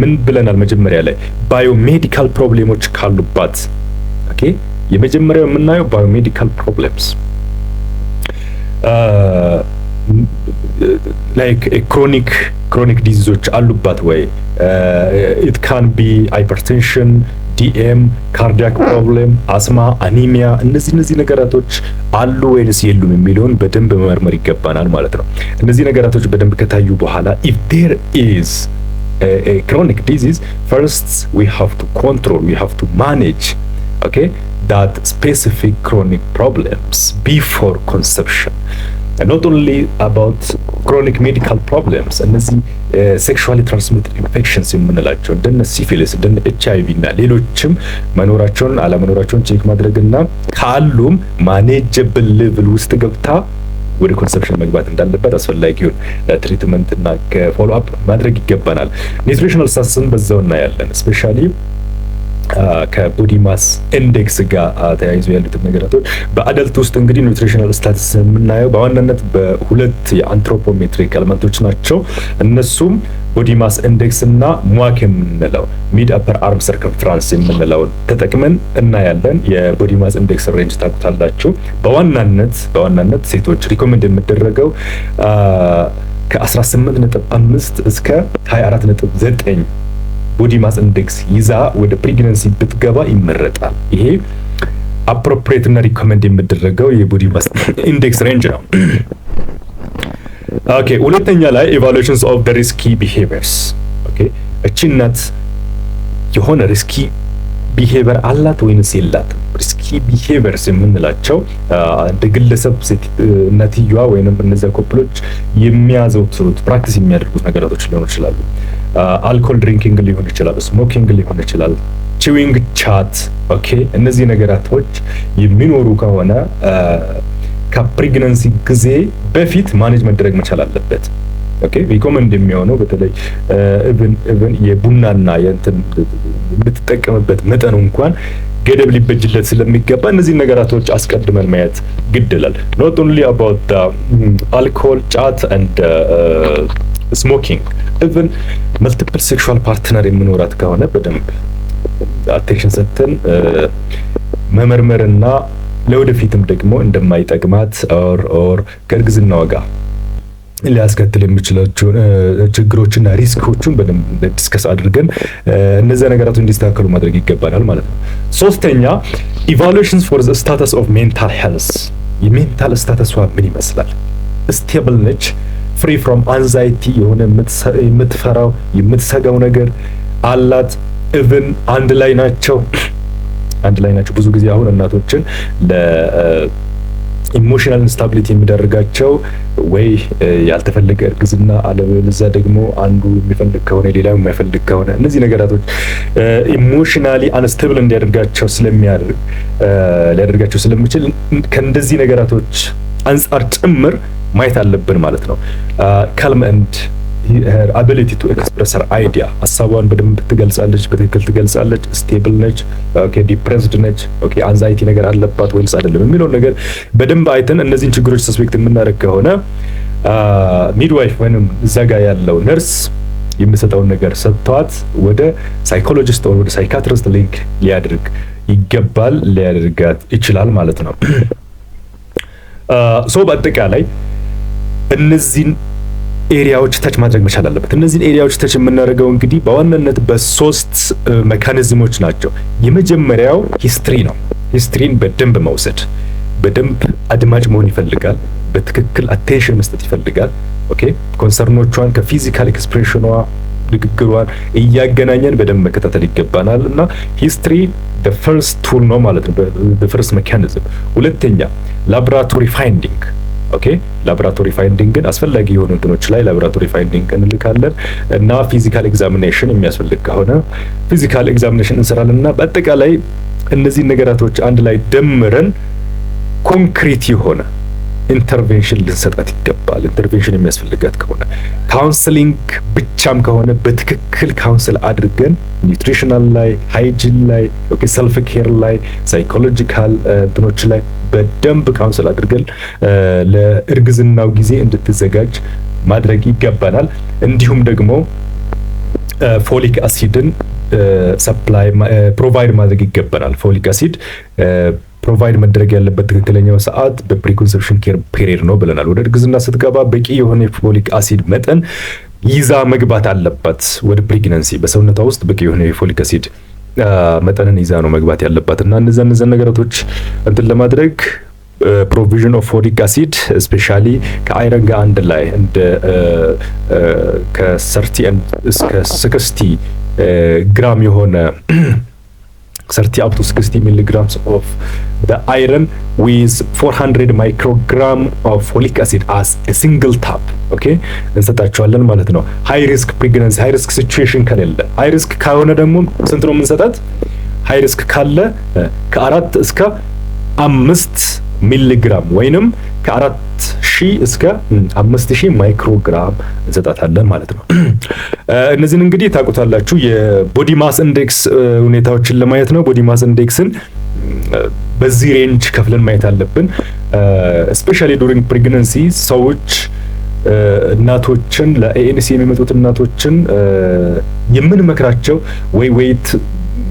S1: ምን ብለናል መጀመሪያ ላይ? ባዮሜዲካል ፕሮብሌሞች ካሉባት ኦኬ፣ የመጀመሪያው የምናየው ባዮሜዲካል ፕሮብሌምስ ላይክ ክሮኒክ ዲዚዞች አሉባት ወይ? ኢት ካን ቢ ሃይፐርቴንሽን፣ ዲኤም፣ ካርዲያክ ፕሮብሌም፣ አስማ፣ አኒሚያ፣ እነዚህ ነገራቶች አሉ ወይንስ የሉም የሚለውን በደንብ መመርመር ይገባናል ማለት ነው። እነዚህ ነገራቶች በደንብ ከታዩ በኋላ if there is a chronic disease, first we have to control, we have to manage, okay, that specific chronic problems before conception. And not only about chronic medical problems, እነዚህ ሴክሹዋሊ ትራንስሚትድ ኢንፌክሽንስ የምንላቸው እንደነ ሲፊሊስ እንደነ ኤችአይቪ እና ሌሎችም መኖራቸውን አለመኖራቸውን ቼክ ማድረግና ካሉም ማኔጀብል ሌቭል ውስጥ ገብታ ወደ ኮንሰፕሽን መግባት እንዳለበት አስፈላጊውን ትሪትመንት እና ፎሎ አፕ ማድረግ ይገባናል። ኒውትሪሽናል ስታተስን በዛው እናያለን። ስፔሻሊ ከቦዲ ማስ ኢንዴክስ ጋር ተያይዞ ያሉት ነገራቶች በአደልት ውስጥ እንግዲህ ኒውትሪሽናል ስታተስ የምናየው በዋናነት በሁለት የአንትሮፖሜትሪክ ኤሌመንቶች ናቸው። እነሱም ቦዲ ማስ ኢንዴክስ እና ሟክ የምንለው ሚድ አፐር አርም ሰርከምፍራንስ የምንለውን ተጠቅመን እናያለን። የቦዲ ማስ ኢንዴክስ ሬንጅ ታውቁታላችሁ። በዋናነት ሴቶች ሪኮመንድ የሚደረገው ከ18.5 እስከ 24.9 ቦዲ ማስ ኢንዴክስ ይዛ ወደ ፕሬግናንሲ ብትገባ ይመረጣል። ይሄ አፕሮፕሪየት እና ሪኮመንድ የሚደረገው የቦዲ ማስ ኢንዴክስ ሬንጅ ነው። ኦኬ፣ ሁለተኛ ላይ ኢቫሉዌሽንስ ኦፍ ዘ ሪስኪ ቢሄቪየርስ። ኦኬ፣ እቺ እናት የሆነ ሪስኪ ቢሄቪየር አላት ወይንስ የላትም? ሪስኪ ቢሄቪየርስ የምንላቸው እንደ ግለሰብ እናትየዋ ወይንም እነዚያ ኮፕሎች የሚያዘውትሩት ፕራክቲስ የሚያደርጉት ነገራቶች ሊሆኑ ይችላሉ። አልኮል ድሪንኪንግ ሊሆን ይችላል፣ ስሞኪንግ ሊሆን ይችላል፣ ቺዊንግ፣ ቻት። ኦኬ፣ እነዚህ ነገራቶች የሚኖሩ ከሆነ ከፕሬግናንሲ ጊዜ በፊት ማኔጅ መደረግ መቻል አለበት። ኦኬ፣ ሪኮመንድ የሚሆነው በተለይ ኢቭን የቡናና የእንትን የምትጠቀምበት መጠኑ እንኳን ገደብ ሊበጅለት ስለሚገባ እነዚህ ነገራቶች አስቀድመን ማየት ግድላል። not only about the alcohol, chat and smoking, even multiple sexual partner የሚኖራት ከሆነ በደንብ አቴንሽን ሰጥተን መመርመርና ለወደፊትም ደግሞ እንደማይጠቅማት ኦር ከእርግዝናዋ ጋር ሊያስከትል የሚችላቸው ችግሮችና ሪስኮቹን በደንብ ዲስከስ አድርገን እነዚያ ነገራቶች እንዲስተካከሉ ማድረግ ይገባናል ማለት ነው። ሶስተኛ ኢቫሉዌሽንስ ፎር ዘ ስታተስ ኦፍ ሜንታል ሄልዝ። የሜንታል ስታተሷ ምን ይመስላል? ስቴብል ነች? ፍሪ ፍሮም አንዛይቲ የሆነ የምትፈራው የምትሰጋው ነገር አላት? ኢቭን አንድ ላይ ናቸው። ብዙ ጊዜ አሁን እናቶችን ኢሞሽናል ኢንስታቢሊቲ የሚዳርጋቸው ወይ ያልተፈለገ እርግዝና፣ አለበለዚያ ደግሞ አንዱ የሚፈልግ ከሆነ ሌላው የማይፈልግ ከሆነ እነዚህ ነገራቶች ኢሞሽናሊ አንስቴብል እንዲያደርጋቸው ሊያደርጋቸው ስለሚችል ከእንደዚህ ነገራቶች አንጻር ጭምር ማየት አለብን ማለት ነው። ካልም ኤንድ her ability to express her idea ሀሳቧን በደንብ ትገልጻለች፣ በትክክል ትገልጻለች፣ ስቴብል ነች፣ ኦኬ ዲፕሬስድ ነች፣ ኦኬ አንዛይቲ ነገር አለባት ወይስ አይደለም የሚለው ነገር በደንብ አይተን እነዚህን ችግሮች ሰስፔክት የምናደርግ ከሆነ ሚድዋይፍ ወይንም እዛ ጋር ያለው ነርስ የሚሰጠውን ነገር ሰጥቷት ወደ ሳይኮሎጂስት ወደ ሳይካትሪስት ሊንክ ሊያደርጋት ይችላል ማለት ነው። ሶ በአጠቃላይ እነዚህን ኤሪያዎች ተች ማድረግ መቻል አለበት። እነዚህን ኤሪያዎች ተች የምናደርገው እንግዲህ በዋናነት በሶስት ሜካኒዝሞች ናቸው። የመጀመሪያው ሂስትሪ ነው። ሂስትሪን በደንብ መውሰድ በደንብ አድማጭ መሆን ይፈልጋል። በትክክል አቴንሽን መስጠት ይፈልጋል። ኦኬ ኮንሰርኖቿን ከፊዚካል ኤክስፕሬሽኗ ንግግሯን እያገናኘን በደንብ መከታተል ይገባናል እና ሂስትሪ the first tool ነው ማለት ነው፣ the first mechanism። ሁለተኛ ላቦራቶሪ ፋይንዲንግ። ኦኬ ላቦራቶሪ ፋይንዲንግን አስፈላጊ የሆኑ እንትኖች ላይ ላቦራቶሪ ፋይንዲንግ እንልካለን እና ፊዚካል ኤግዛሚኔሽን የሚያስፈልግ ከሆነ ፊዚካል ኤግዛሚኔሽን እንሰራለን እና በአጠቃላይ እነዚህ ነገራቶች አንድ ላይ ደምረን ኮንክሪት የሆነ ኢንተርቬንሽን ልንሰጣት ይገባል። ኢንተርቬንሽን የሚያስፈልጋት ከሆነ ካውንስሊንግ ብቻም ከሆነ በትክክል ካውንስል አድርገን ኒውትሪሽናል ላይ፣ ሃይጂን ላይ፣ ኦኬ ሰልፍ ኬር ላይ፣ ሳይኮሎጂካል እንትኖች ላይ በደንብ ካውንስል አድርገን ለእርግዝናው ጊዜ እንድትዘጋጅ ማድረግ ይገባናል። እንዲሁም ደግሞ ፎሊክ አሲድን ሰፕላይ ፕሮቫይድ ማድረግ ይገባናል። ፎሊክ አሲድ ፕሮቫይድ መደረግ ያለበት ትክክለኛው ሰዓት በፕሪኮንሰፕሽን ኬር ፔሪድ ነው ብለናል። ወደ እርግዝና ስትገባ በቂ የሆነ የፎሊክ አሲድ መጠን ይዛ መግባት አለባት። ወደ ፕሬግናንሲ በሰውነቷ ውስጥ በቂ የሆነ የፎሊክ አሲድ መጠንን ይዛ ነው መግባት ያለባት እና እነዛ ነገራቶች እንትን ለማድረግ ፕሮቪዥን ኦፍ ፎሊክ አሲድ ስፔሻሊ ከአይረን ጋር አንድ ላይ እንደ ከ30 እስከ 60 ግራም የሆነ 30 up to 60 milligrams of the iron with 400 microgram of folic acid as a single tap okay እንሰጣቸዋለን ማለት ነው። ሃይ ሪስክ ፕሬግናንሲ ሃይ ሪስክ ሲቹዌሽን ከሌለ፣ ሃይ ሪስክ ከሆነ ደግሞ ስንት ነው የምንሰጣት? ሃይ ሪስክ ካለ ከ4 እስከ 5 ሚሊግራም ወይንም ከ4000 እስከ 5000 ማይክሮግራም እንሰጣታለን ማለት ነው። እነዚህን እንግዲህ ታውቁታላችሁ። የቦዲ ማስ ኢንዴክስ ሁኔታዎችን ለማየት ነው። ቦዲ ማስ ኢንዴክስን በዚህ ሬንጅ ከፍለን ማየት አለብን። ስፔሻሊ ዱሪንግ ፕሬግናንሲ ሰዎች እናቶችን ለኤኤንሲ የሚመጡት እናቶችን የምንመክራቸው ወይ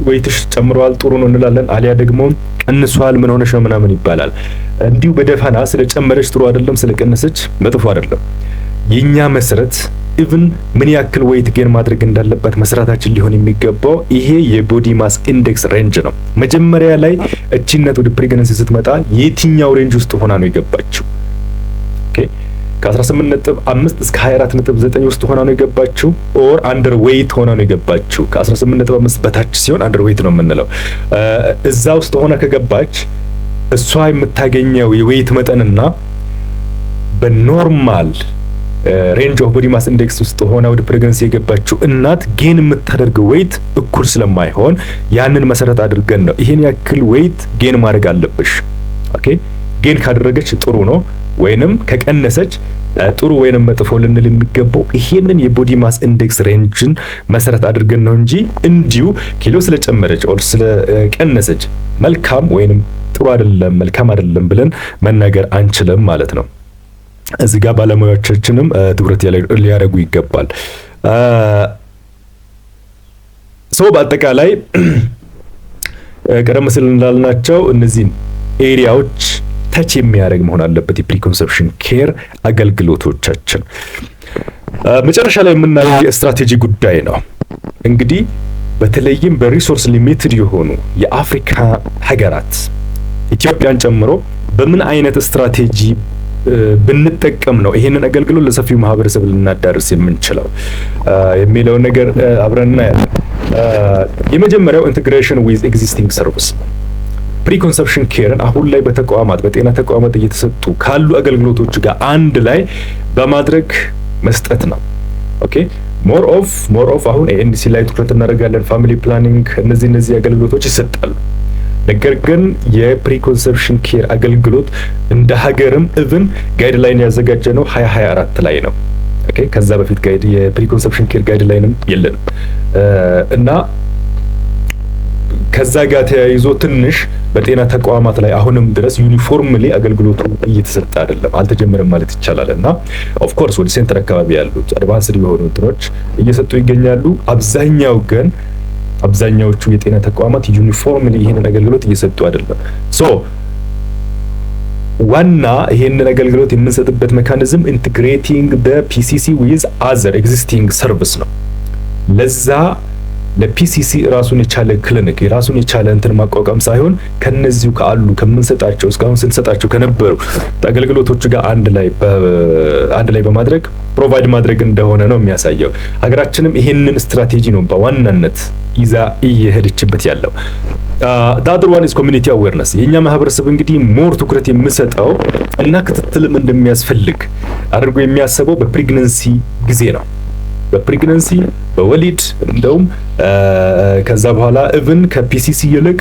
S1: ዌይትሽ ጨምሯል ጥሩ ነው እንላለን፣ አሊያ ደግሞ ቀንሷል ምን ሆነሽ ነው ምናምን ይባላል። እንዲሁ በደፋና ስለጨመረች ጥሩ አይደለም፣ ስለቀነሰች መጥፎ አይደለም። የኛ መሰረት ኢቭን ምን ያክል ዌይት ጌን ማድረግ እንዳለባት መስራታችን ሊሆን የሚገባው ይሄ የቦዲ ማስ ኢንዴክስ ሬንጅ ነው። መጀመሪያ ላይ እቺነት ወደ ፕሬግናንሲ ስትመጣ የትኛው ሬንጅ ውስጥ ሆና ነው የገባችው? ኦኬ ከ18.5 እስከ 24.9 ውስጥ ሆና ነው የገባችው ኦር አንደር ዌይት ሆና ነው የገባችው? ከ18.5 በታች ሲሆን አንደር ዌይት ነው የምንለው። እዛ ውስጥ ሆና ከገባች እሷ የምታገኘው የዌይት መጠንና በኖርማል ሬንጅ ኦፍ ቦዲ ማስ ኢንዴክስ ውስጥ ሆና ወደ ፕሬግናንሲ የገባችው እናት ጌን የምታደርገው ዌይት እኩል ስለማይሆን ያንን መሰረት አድርገን ነው ይሄን ያክል ዌይት ጌን ማድረግ አለብሽ። ኦኬ ጌን ካደረገች ጥሩ ነው ወይንም ከቀነሰች ጥሩ ወይንም መጥፎ ልንል የሚገባው ይሄንን የቦዲ ማስ ኢንዴክስ ሬንጅን መሰረት አድርገን ነው እንጂ እንዲሁ ኪሎ ስለጨመረች ኦር ስለቀነሰች መልካም ወይንም ጥሩ አይደለም መልካም አይደለም ብለን መናገር አንችልም ማለት ነው። እዚህ ጋር ባለሙያዎቻችንም ትኩረት ሊያደርጉ ይገባል። ሰው በአጠቃላይ ቀደም ሲል እንዳልናቸው እነዚህን ኤሪያዎች ታች የሚያደርግ መሆን አለበት የፕሪኮንሰፕሽን ኬር አገልግሎቶቻችን። መጨረሻ ላይ የምናየው የስትራቴጂ ጉዳይ ነው። እንግዲህ በተለይም በሪሶርስ ሊሚትድ የሆኑ የአፍሪካ ሀገራት ኢትዮጵያን ጨምሮ በምን አይነት ስትራቴጂ ብንጠቀም ነው ይሄንን አገልግሎት ለሰፊው ማህበረሰብ ልናዳርስ የምንችለው የሚለው ነገር አብረን እናያለን። የመጀመሪያው ኢንቴግሬሽን ዊዝ ኤግዚስቲንግ ሰርቪስ ፕሪኮንሰፕሽን ኬርን አሁን ላይ በተቋማት በጤና ተቋማት እየተሰጡ ካሉ አገልግሎቶች ጋር አንድ ላይ በማድረግ መስጠት ነው። ኦኬ ሞር ኦፍ አሁን ኤኤንሲ ላይ ትኩረት እናደርጋለን። ፋሚሊ ፕላኒንግ እነዚህ አገልግሎቶች ይሰጣሉ። ነገር ግን የፕሪኮንሰፕሽን ኬር አገልግሎት እንደ ሀገርም ኢቭን ጋይድላይን ያዘጋጀነው 2024 ላይ ነው። ኦኬ ከዛ በፊት የፕሪኮንሰፕሽን ኬር ጋይድላይንም የለንም እና ከዛ ጋር ተያይዞ ትንሽ በጤና ተቋማት ላይ አሁንም ድረስ ዩኒፎርምሊ አገልግሎቱ እየተሰጠ አይደለም፣ አልተጀመረም ማለት ይቻላል። እና ኦፍ ኮርስ ወደ ሴንተር አካባቢ ያሉት አድቫንስድ የሆኑ እንትኖች እየሰጡ ይገኛሉ። አብዛኛዎቹ የጤና ተቋማት ዩኒፎርምሊ ይሄንን አገልግሎት እየሰጡ አይደለም። ሶ ዋና ይሄንን አገልግሎት የምንሰጥበት ሜካኒዝም ኢንቲግሬቲንግ the PCC with other existing service ነው። ለዛ ለፒሲሲ ራሱን የቻለ ክሊኒክ ራሱን የቻለ እንትን ማቋቋም ሳይሆን ከነዚሁ ካሉ ከምንሰጣቸው እስካሁን ስንሰጣቸው ከነበሩ አገልግሎቶች ጋር አንድ ላይ በማድረግ ፕሮቫይድ ማድረግ እንደሆነ ነው የሚያሳየው። ሀገራችንም ይሄንን ስትራቴጂ ነው በዋናነት ይዛ እየሄደችበት ያለው። the other one is community awareness የኛ ማህበረሰብ እንግዲህ ሞር ትኩረት የሚሰጠው እና ክትትልም እንደሚያስፈልግ አድርጎ የሚያስበው በፕሬግናንሲ ጊዜ ነው። በፕሬግናንሲ በወሊድ እንደውም ከዛ በኋላ ኢቭን ከፒሲሲ ይልቅ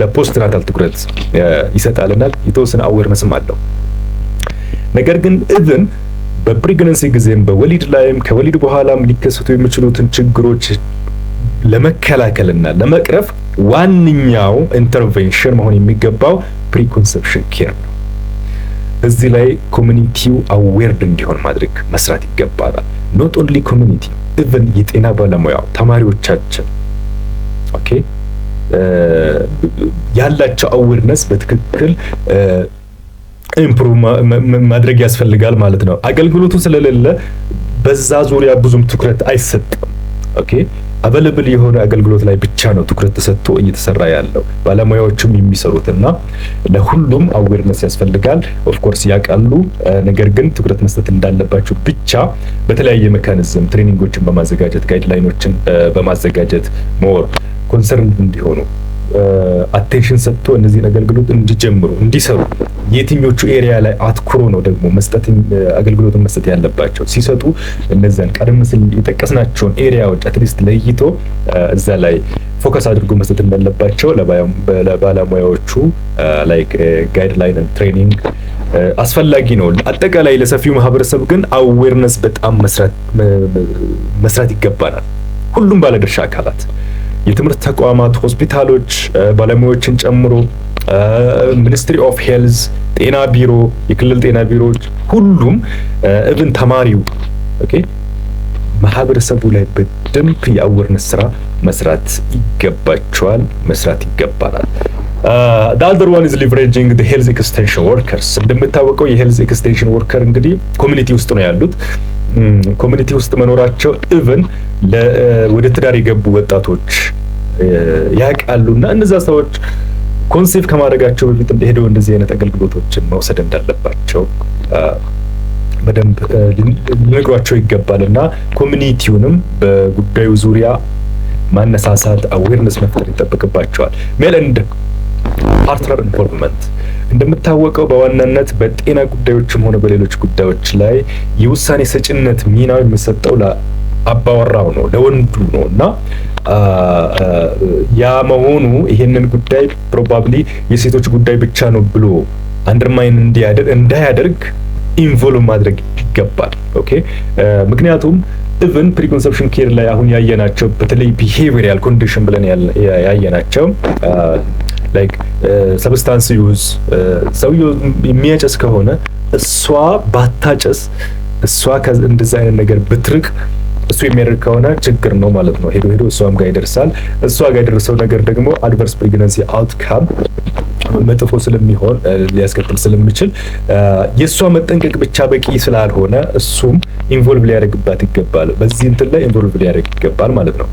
S1: ለፖስት ናታል ትኩረት ይሰጣልና የተወሰነ አዌርነስም አለው። ነገር ግን ኢቭን በፕሬግናንሲ ጊዜም በወሊድ ላይም ከወሊድ በኋላም ሊከሰቱ የሚችሉትን ችግሮች ለመከላከልና ለመቅረፍ ዋንኛው ኢንተርቬንሽን መሆን የሚገባው ፕሪኮንሰፕሽን ኬር ነው። እዚህ ላይ ኮሚኒቲው አዌርድ እንዲሆን ማድረግ መስራት ይገባል። ኖት ኦንሊ ኮሚኒቲ ኢቭን የጤና ባለሙያው ተማሪዎቻችን ኦኬ ያላቸው አዌርነስ በትክክል ኢምፕሩቭ ማድረግ ያስፈልጋል ማለት ነው። አገልግሎቱ ስለሌለ በዛ ዙሪያ ብዙም ትኩረት አይሰጥም። ኦኬ አቬለብል የሆነ አገልግሎት ላይ ብቻ ነው ትኩረት ተሰጥቶ እየተሰራ ያለው ባለሙያዎችም የሚሰሩትና ለሁሉም አዌርነስ ያስፈልጋል። ኦፍ ኮርስ ያቃሉ፣ ነገር ግን ትኩረት መስጠት እንዳለባቸው ብቻ በተለያየ ሜካኒዝም ትሬኒንጎችን በማዘጋጀት ጋይድላይኖችን በማዘጋጀት ሞር ኮንሰርን እንዲሆኑ አቴንሽን ሰጥቶ እነዚህን አገልግሎት እንዲጀምሩ እንዲሰሩ የትኞቹ ኤሪያ ላይ አትኩሮ ነው ደግሞ መስጠት አገልግሎቱን መስጠት ያለባቸው ሲሰጡ እነዛን ቀደም ሲል የጠቀስናቸውን ኤሪያዎች አትሊስት ለይቶ እዛ ላይ ፎከስ አድርጎ መስጠት እንዳለባቸው ለባለሙያዎቹ ላይክ ጋይድላይን ኤንድ ትሬኒንግ አስፈላጊ ነው። አጠቃላይ ለሰፊው ማህበረሰብ ግን አዌርነስ በጣም መስራት ይገባናል። ሁሉም ባለድርሻ አካላት የትምህርት ተቋማት፣ ሆስፒታሎች፣ ባለሙያዎችን ጨምሮ ሚኒስትሪ ኦፍ ሄልዝ፣ ጤና ቢሮ፣ የክልል ጤና ቢሮዎች ሁሉም ኢቭን ተማሪው ኦኬ ማህበረሰቡ ላይ በደንብ የአዌርነስ ስራ መስራት ይገባቸዋል፣ መስራት ይገባናል። the other one is leveraging the health extension workers እንደምታወቀው የሄልዝ ኤክስቴንሽን ወርከር እንግዲህ ኮሚኒቲ ውስጥ ነው ያሉት። ኮሚኒቲ ውስጥ መኖራቸው ኢቭን ወደ ትዳር የገቡ ወጣቶች ያቃሉና እነዛ ሰዎች ኮንሴፕት ከማድረጋቸው በፊት ሄደው እንደዚህ አይነት አገልግሎቶችን መውሰድ እንዳለባቸው በደንብ ሊነግሯቸው ይገባልና ኮሚኒቲውንም በጉዳዩ ዙሪያ ማነሳሳት አዌርነስ መፍጠር ይጠበቅባቸዋል። ሜል ኤንድ ፓርትነር ኢንቮልቭመንት እንደምታወቀው በዋናነት በጤና ጉዳዮችም ሆነ በሌሎች ጉዳዮች ላይ የውሳኔ ሰጭነት ሚናው የሚሰጠው ለአባወራው ነው፣ ለወንዱ ነውና ያ መሆኑ ይሄንን ጉዳይ ፕሮባብሊ የሴቶች ጉዳይ ብቻ ነው ብሎ አንደርማይን እንዳያደርግ ኢንቮልቭ ማድረግ ይገባል። ኦኬ ምክንያቱም ኢቭን ፕሪኮንሰፕሽን ኬር ላይ አሁን ያየናቸው በተለይ ቢሄቪየራል ኮንዲሽን ብለን ያየናቸው ላይክ ሰብስታንስ ዩዝ ሰውየው የሚያጨስ ከሆነ እሷ ባታጨስ እሷ እንደዛ አይነት ነገር ብትርቅ እሱ የሚያደርግ ከሆነ ችግር ነው ማለት ነው። ሄዶ እሷም ጋር ይደርሳል። እሷ ጋር የደረሰው ነገር ደግሞ አድቨርስ ፕሬግናንሲ አውትካም መጥፎ ስለሚሆን ሊያስከትል ስለሚችል የእሷ መጠንቀቅ ብቻ በቂ ስላልሆነ እሱም ኢንቮልቭ ሊያደርግባት ይገባል። በዚህ እንትን ላይ ኢንቮልቭ ሊያደርግ ይገባል ማለት ነው።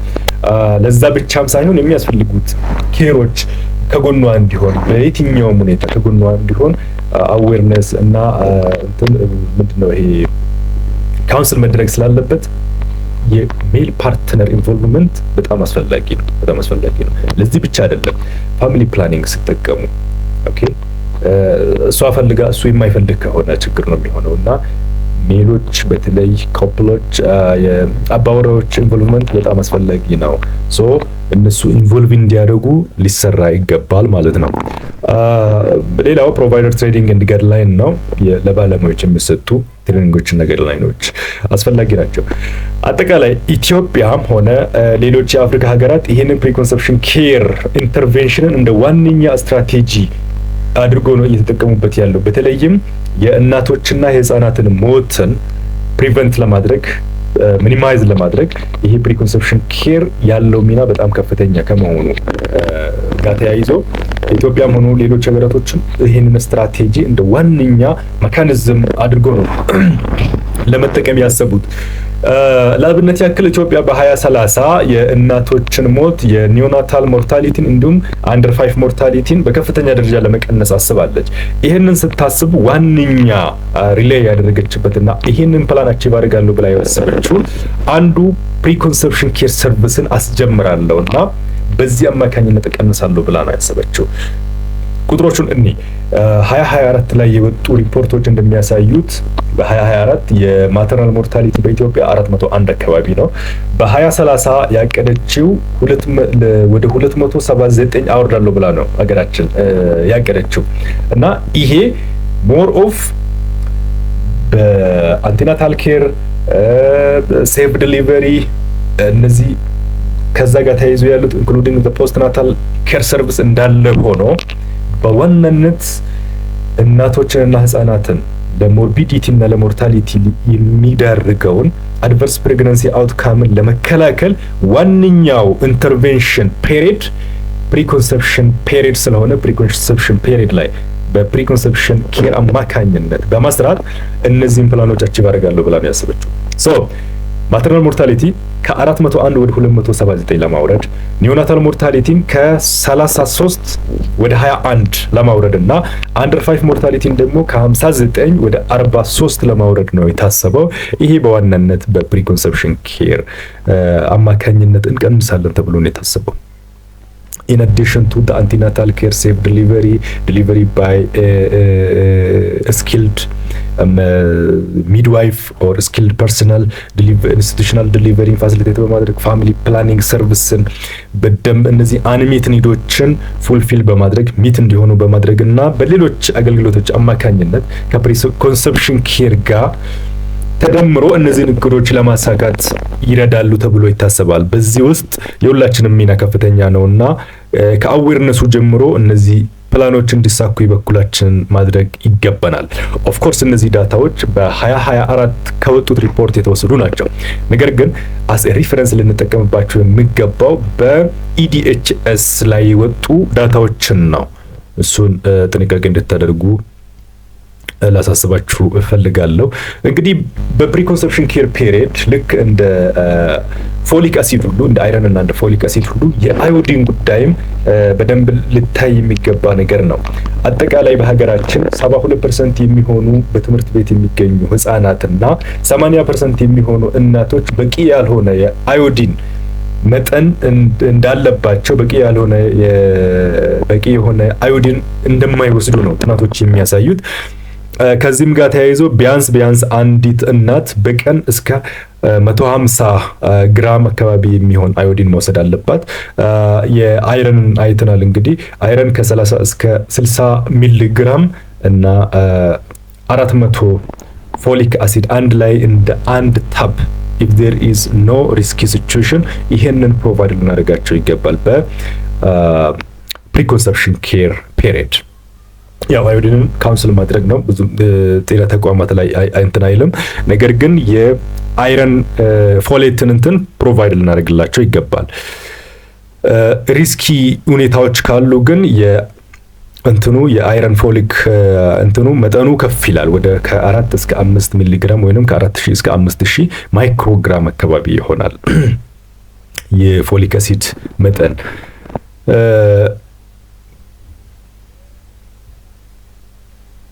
S1: ለዛ ብቻም ሳይሆን የሚያስፈልጉት ኬሮች ከጎኗ እንዲሆን በየትኛውም ሁኔታ ከጎኗ እንዲሆን አዌርነስ እና እንትን ምንድነው ይሄ ካውንስል መድረግ ስላለበት የሜል ፓርትነር ኢንቮልቭመንት በጣም አስፈላጊ ነው። ለዚህ ብቻ አይደለም ፋሚሊ ፕላኒንግ ሲጠቀሙ ኦኬ እሷ ፈልጋ እሱ የማይፈልግ ከሆነ ችግር ነው የሚሆነውና ሜሎች በተለይ ካፕሎች የአባወራዎች ኢንቮልቭመንት በጣም አስፈላጊ ነው። ሶ እነሱ ኢንቮልቭ እንዲያደርጉ ሊሰራ ይገባል ማለት ነው። ሌላው ፕሮቫይደር ትሬኒንግ ኤንድ ጋይድላይን ነው። ለባለሙያዎች የሚሰጡ ትሬኒንጎች እና ጋይድላይኖች አስፈላጊ ናቸው። አጠቃላይ ኢትዮጵያም ሆነ ሌሎች የአፍሪካ ሀገራት ይሄንን ፕሪኮንሰፕሽን ኬር ኢንተርቬንሽንን እንደ ዋነኛ ስትራቴጂ አድርጎ ነው እየተጠቀሙበት ያለው። በተለይም የእናቶችና የህፃናትን ሞትን ፕሪቨንት ለማድረግ ሚኒማይዝ ለማድረግ ይሄ ፕሪኮንሰፕሽን ኬር ያለው ሚና በጣም ከፍተኛ ከመሆኑ ጋር ተያይዞ ኢትዮጵያም ሆኑ ሌሎች ሀገራቶችም ይሄንን ስትራቴጂ እንደ ዋነኛ ሜካኒዝም አድርጎ ነው ለመጠቀም ያሰቡት። ለአብነት ያክል ኢትዮጵያ በ2030 የእናቶችን ሞት የኒዮናታል ሞርታሊቲን እንዲሁም አንደር 5 ሞርታሊቲን በከፍተኛ ደረጃ ለመቀነስ አስባለች። ይህንን ስታስብ ዋነኛ ሪሌይ ያደረገችበትና ይህንን ፕላን አቺቭ አድርጋለሁ ብላ ያሰበችው አንዱ ፕሪኮንሰፕሽን ኬር ሰርቪስን አስጀምራለሁና በዚህ አማካኝነት እቀንሳለሁ ብላ ነው ያሰበችው። ቁጥሮቹን 2024 ላይ የወጡ ሪፖርቶች እንደሚያሳዩት በ2024 የማተርናል ሞርታሊቲ በኢትዮጵያ 401 አካባቢ ነው። በ2030 ያቀደችው ወደ 279 አወርዳለሁ ብላ ነው ሀገራችን ያቀደችው እና ይሄ ሞር ኦፍ በአንቲናታል ኬር ሴፍ ዲሊቨሪ እነዚህ ከዛ ጋር ተያይዞ ያሉት ኢንክሉዲንግ ዘ ፖስትናታል ኬር ሰርቪስ እንዳለ ሆኖ በዋናነት እናቶችንና ህፃናትን ለሞርቢዲቲ እና ለሞርታሊቲ የሚዳርገውን አድቨርስ ፕሬግናንሲ አውትካምን ለመከላከል ዋነኛው ኢንተርቬንሽን ፔሪድ ፕሪኮንሰፕሽን ፔሪድ ስለሆነ ፕሪኮንሰፕሽን ፔሪድ ላይ በፕሪኮንሰፕሽን ኬር አማካኝነት በመስራት እነዚህን ፕላኖች አቺቭ አደርጋለሁ ብላ ነው ያሰበችው። ሶ ማተርናል ሞርታሊቲ ከ401 ወደ 279 ለማውረድ ኒዮናታል ሞርታሊቲን ከ33 ወደ 21 ለማውረድ እና አንደር 5 ሞርታሊቲን ደግሞ ከ59 ወደ 43 ለማውረድ ነው የታሰበው። ይሄ በዋናነት በፕሪኮንሰፕሽን ኬር አማካኝነት እንቀንሳለን ተብሎ ነው የታሰበው። In addition to the antenatal care, safe delivery by skilled midwife or skilled personnel, institutional delivery facilitated በማድረግ ፋሚሊ ፕላኒንግ ሰርቪስን በደንብ እነዚህ አንሚት ኒዶችን ፉልፊል በማድረግ ሚት እንዲሆኑ በማድረግ እና በሌሎች አገልግሎቶች አማካኝነት ከፕሪኮንሰፕሽን ኬር ጋር ተደምሮ እነዚህ እቅዶች ለማሳካት ይረዳሉ ተብሎ ይታሰባል። በዚህ ውስጥ የሁላችንም ሚና ከፍተኛ ነውና ከአዌርነሱ ጀምሮ እነዚህ ፕላኖች እንዲሳኩ የበኩላችን ማድረግ ይገባናል። ኦፍ ኮርስ እነዚህ ዳታዎች በ2024 ከወጡት ሪፖርት የተወሰዱ ናቸው። ነገር ግን አስ ሪፈረንስ ልንጠቀምባቸው የሚገባው በኢዲኤችኤስ ላይ የወጡ ዳታዎችን ነው። እሱን ጥንቃቄ እንድታደርጉ ላሳስባችሁ እፈልጋለሁ። እንግዲህ በፕሪኮንሰፕሽን ኬር ፔሪድ ልክ እንደ ፎሊክ አሲድ ሁሉ እንደ አይረን እና እንደ ፎሊክ አሲድ ሁሉ የአዮዲን ጉዳይም በደንብ ልታይ የሚገባ ነገር ነው። አጠቃላይ በሀገራችን 72% የሚሆኑ በትምህርት ቤት የሚገኙ ህፃናትና 80% የሚሆኑ እናቶች በቂ ያልሆነ የአዮዲን መጠን እንዳለባቸው በቂ የሆነ አዮዲን እንደማይወስዱ ነው ጥናቶች የሚያሳዩት። ከዚህም ጋር ተያይዞ ቢያንስ አንዲት እናት በቀን እስከ 150 ግራም አካባቢ የሚሆን አዮዲን መውሰድ አለባት። የአይረንን አይተናል። እንግዲህ አይረን ከ30 እስከ 60 ሚሊ ግራም እና 400 ፎሊክ አሲድ አንድ ላይ እንደ አንድ ታብ if there is no risky situation ይሄንን ፕሮቫይድ ልናደርጋቸው ይገባል በፕሪኮንሰፕሽን ኬር ፔሪድ። ያው አዮዲንን ካውንስል ማድረግ ነው። ብዙ ጤና ተቋማት ላይ እንትን አይልም። ነገር ግን የአይረን ፎሌትን እንትን ፕሮቫይድ ልናደርግላቸው ይገባል። ሪስኪ ሁኔታዎች ካሉ ግን የአይረን ፎሊክ እንትኑ መጠኑ ከፍ ይላል። ወደ ከ4 እስከ 5 ሚሊ ግራም ወይንም ከ4000 እስከ 5000 ማይክሮግራም አካባቢ ይሆናል የፎሊክ አሲድ መጠን።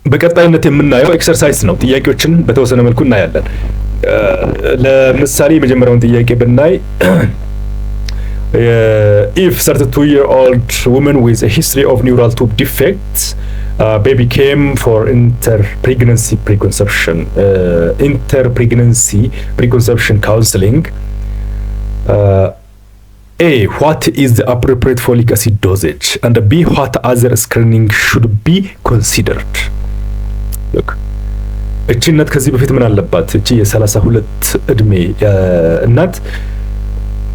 S1: በቀጣይነት የምናየው ኤክሰርሳይዝ ነው። ጥያቄዎችን በተወሰነ መልኩ እናያለን። ለምሳሌ የመጀመሪያውን ጥያቄ ብናይ if 32-year-old woman with a history of neural tube defects baby came for inter-pregnancy preconception counseling, A. What is the appropriate folic acid dosage? And B. What other screening should be considered? Look, እቺ እናት ከዚህ በፊት ምን አለባት? እቺ የ32 እድሜ እናት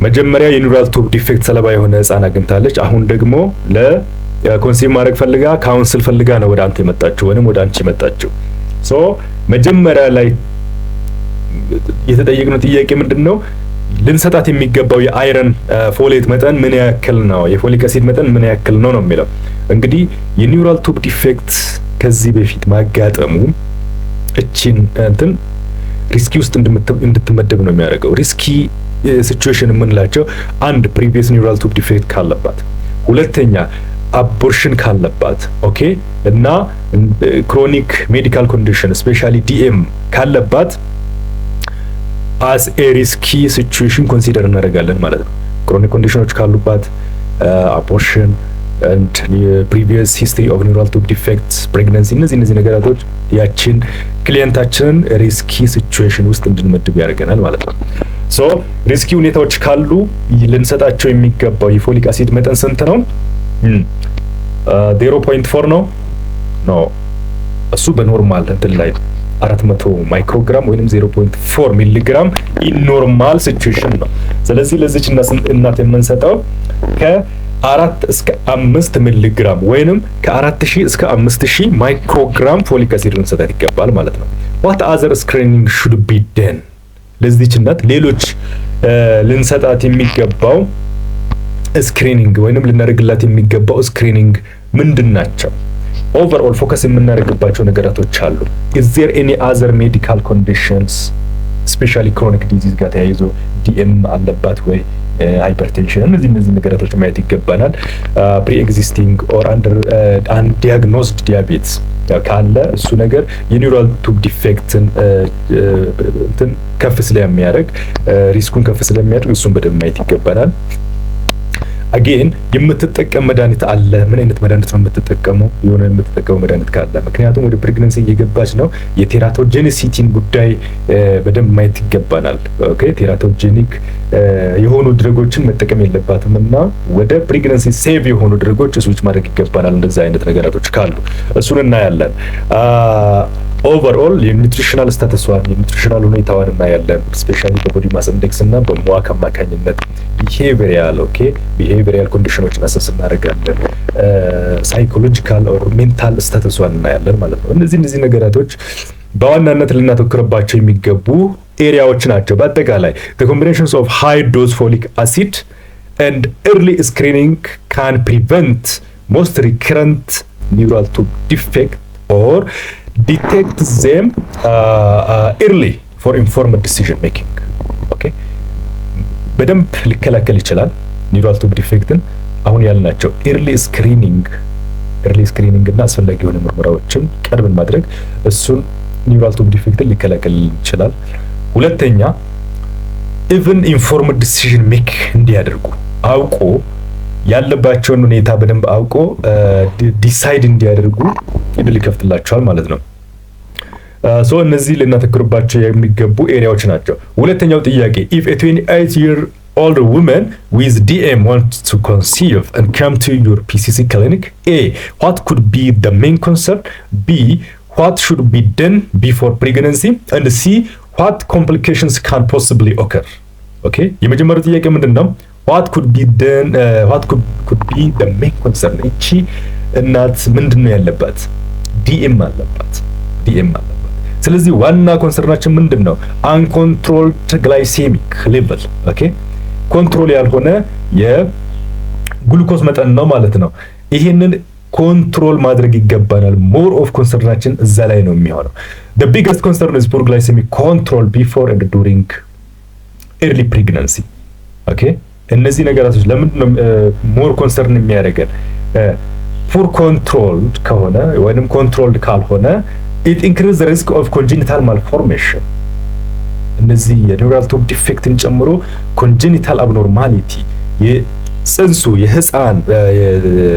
S1: መጀመሪያ የኒውራል ቱብ ዲፌክት ሰለባ የሆነ ህፃን አግኝታለች። አሁን ደግሞ ለኮንሲቭ ማድረግ ፈልጋ ካውንስል ፈልጋ ነው ወደ አንተ የመጣችው ወይንም ወደ አንቺ የመጣችው። ሶ መጀመሪያ ላይ የተጠየቅነው ጥያቄ ምንድነው? ልንሰጣት የሚገባው የአይረን ፎሌት መጠን ምን ያክል ነው፣ የፎሊክ አሲድ መጠን ምን ያክል ነው የሚለው። እንግዲህ የኒውራል ቱብ ዲፌክት ከዚህ በፊት ማጋጠሙ እቺን እንትን ሪስኪ ውስጥ እንድትመደብ ነው የሚያደርገው። ሪስኪ ሲቹዌሽን የምንላቸው አንድ ፕሪቪየስ ኒውራል ቱብ ዲፌክት ካለባት፣ ሁለተኛ አቦርሽን ካለባት፣ ኦኬ እና ክሮኒክ ሜዲካል ኮንዲሽን ስፔሻሊ ዲኤም ካለባት አስ ኤ ሪስኪ ሲቹዌሽን ኮንሲደር እናደርጋለን ማለት ነው። ክሮኒክ ኮንዲሽኖች ካሉባት አቦርሽን and previous history of neural tube defects pregnancy እነዚህ ነገራቶች ያችን ክሊየንታችንን ሪስኪ ሲቹዌሽን ውስጥ እንድንመድብ ያደርገናል ማለት ነው። ሶ ሪስኪ ሁኔታዎች ካሉ ልንሰጣቸው የሚገባው የፎሊክ አሲድ መጠን ስንት ነው? 0.4 ነው። እሱ በኖርማል እንትን ላይ 400 ማይክሮግራም ወይንም 0.4 ሚሊግራም ኢን ኖርማል ሲቹዌሽን ነው። ስለዚህ ለዚች እናት የምንሰጠው ከ4 እስከ 5 ሚሊግራም ወይንም ከ4000 እስከ 5000 ማይክሮግራም ፎሊክ አሲድ ልንሰጣት ይገባል ማለት ነው። what other screening should be done? ለዚች እናት ሌሎች ልንሰጣት የሚገባው ስክሪኒንግ ወይንም ልናደርግላት የሚገባው ስክሪኒንግ ምንድናቸው? ኦቨርኦል ፎከስ የምናደርግባቸው ነገራቶች አሉ። is there any other medical conditions especially chronic disease ጋር ተያይዞ ዲኤም አለባት ወይ ሃይፐርቴንሽን እነዚህ ነገራቶች ማየት ይገባናል። ፕሪ ኤግዚስቲንግ ኦር አንደር አንዲያግኖዝድ ዲያቤትስ ካለ እሱ ነገር የኒውራል ቱብ ዲፌክትን እንትን ከፍ ስለሚያደርግ ሪስኩን ከፍ ስለሚያደርግ እሱን በደንብ ማየት ይገባናል። አጌን የምትጠቀም መድኃኒት አለ። ምን አይነት መድኃኒት ነው የምትጠቀመው? የሆነ የምትጠቀመው መድኃኒት ካለ ምክንያቱም ወደ ፕሬግናንሲ እየገባች ነው። የቴራቶጀኒሲቲን ጉዳይ በደንብ ማየት ይገባናል። ኦኬ ቴራቶጀኒክ የሆኑ ድረጎችን መጠቀም የለባትም እና ወደ ፕሬግናንሲ ሴቭ የሆኑ ድረጎች ስዊች ማድረግ ይገባናል። እንደዛ አይነት ነገራቶች ካሉ እሱን እናያለን። ኦቨርኦል የኒውትሪሽናል ስታተስዋን የኒውትሪሽናል ሁኔታዋን እናያለን። ስፔሻሊ በቦዲ ማስ ኢንዴክስ እና በሙዋክ አማካኝነት ቢሄቪየራል ቢሄቪየራል ኮንዲሽኖችን አሰስ እናደርጋለን። ሳይኮሎጂካል ኦር ሜንታል ስታተስዋን እናያለን ማለት ነው። እነዚህ ነገራቶች በዋናነት ልናተኩርባቸው የሚገቡ ኤሪያዎች ናቸው። በአጠቃላይ the combinations of high dose folic acid and early screening can prevent most recurrent neural tube defect or detect them early for informed decision making. okay በደንብ ሊከላከል ይችላል ኒውራል ቱብ ዲፌክትን። አሁን ያልናቸው ኤርሊ ስክሪኒንግ እና አስፈላጊ የሆነ ምርመራዎችን ቀድመን ማድረግ እሱን ኒውራል ቱብ ዲፌክትን ሊከላከል ይችላል። ሁለተኛ ኢቭን ኢንፎርምድ ዲሲዥን ሜክ እንዲያደርጉ አውቆ ያለባቸውን ሁኔታ በደንብ አውቆ ዲሳይድ እንዲያደርጉ እድል ይከፍትላቸዋል ማለት ነው። ሶ እነዚህ ልናተኩርባቸው የሚገቡ ኤሪያዎች ናቸው። ሁለተኛው ጥያቄ if a 28-year-old woman with DM wants to conceive and come to your PCC clinic, A, what could be the main concern? B, what should be done before pregnancy? And C, what complications can possibly occur? okay የመጀመሪያው ጥያቄ ምንድነው? what could be done what could be the main concern? እቺ እናት ምንድነው ያለባት? DM አለባት። ስለዚህ ዋና ኮንሰርናችን ምንድነው? አንኮንትሮልድ ግላይሴሚክ ሌቨል ኦኬ ኮንትሮል ያልሆነ የግሉኮዝ መጠን ነው ማለት ነው። ይሄንን ኮንትሮል ማድረግ ይገባናል። ሞር ኦፍ ኮንሰርናችን እዛ ላይ ነው የሚሆነው። the biggest concern is poor glycemic control before and during early pregnancy ኦኬ እነዚህ ነገራቶች ለምንድነው ሞር ኮንሰርን የሚያደርገን? ፑር ኮንትሮልድ ከሆነ ወይንም ኮንትሮልድ ካልሆነ it increases the risk of congenital malformation. እነዚህ የኒውራል ቱብ ዲፌክትን ጨምሮ congenital abnormality የጽንሱ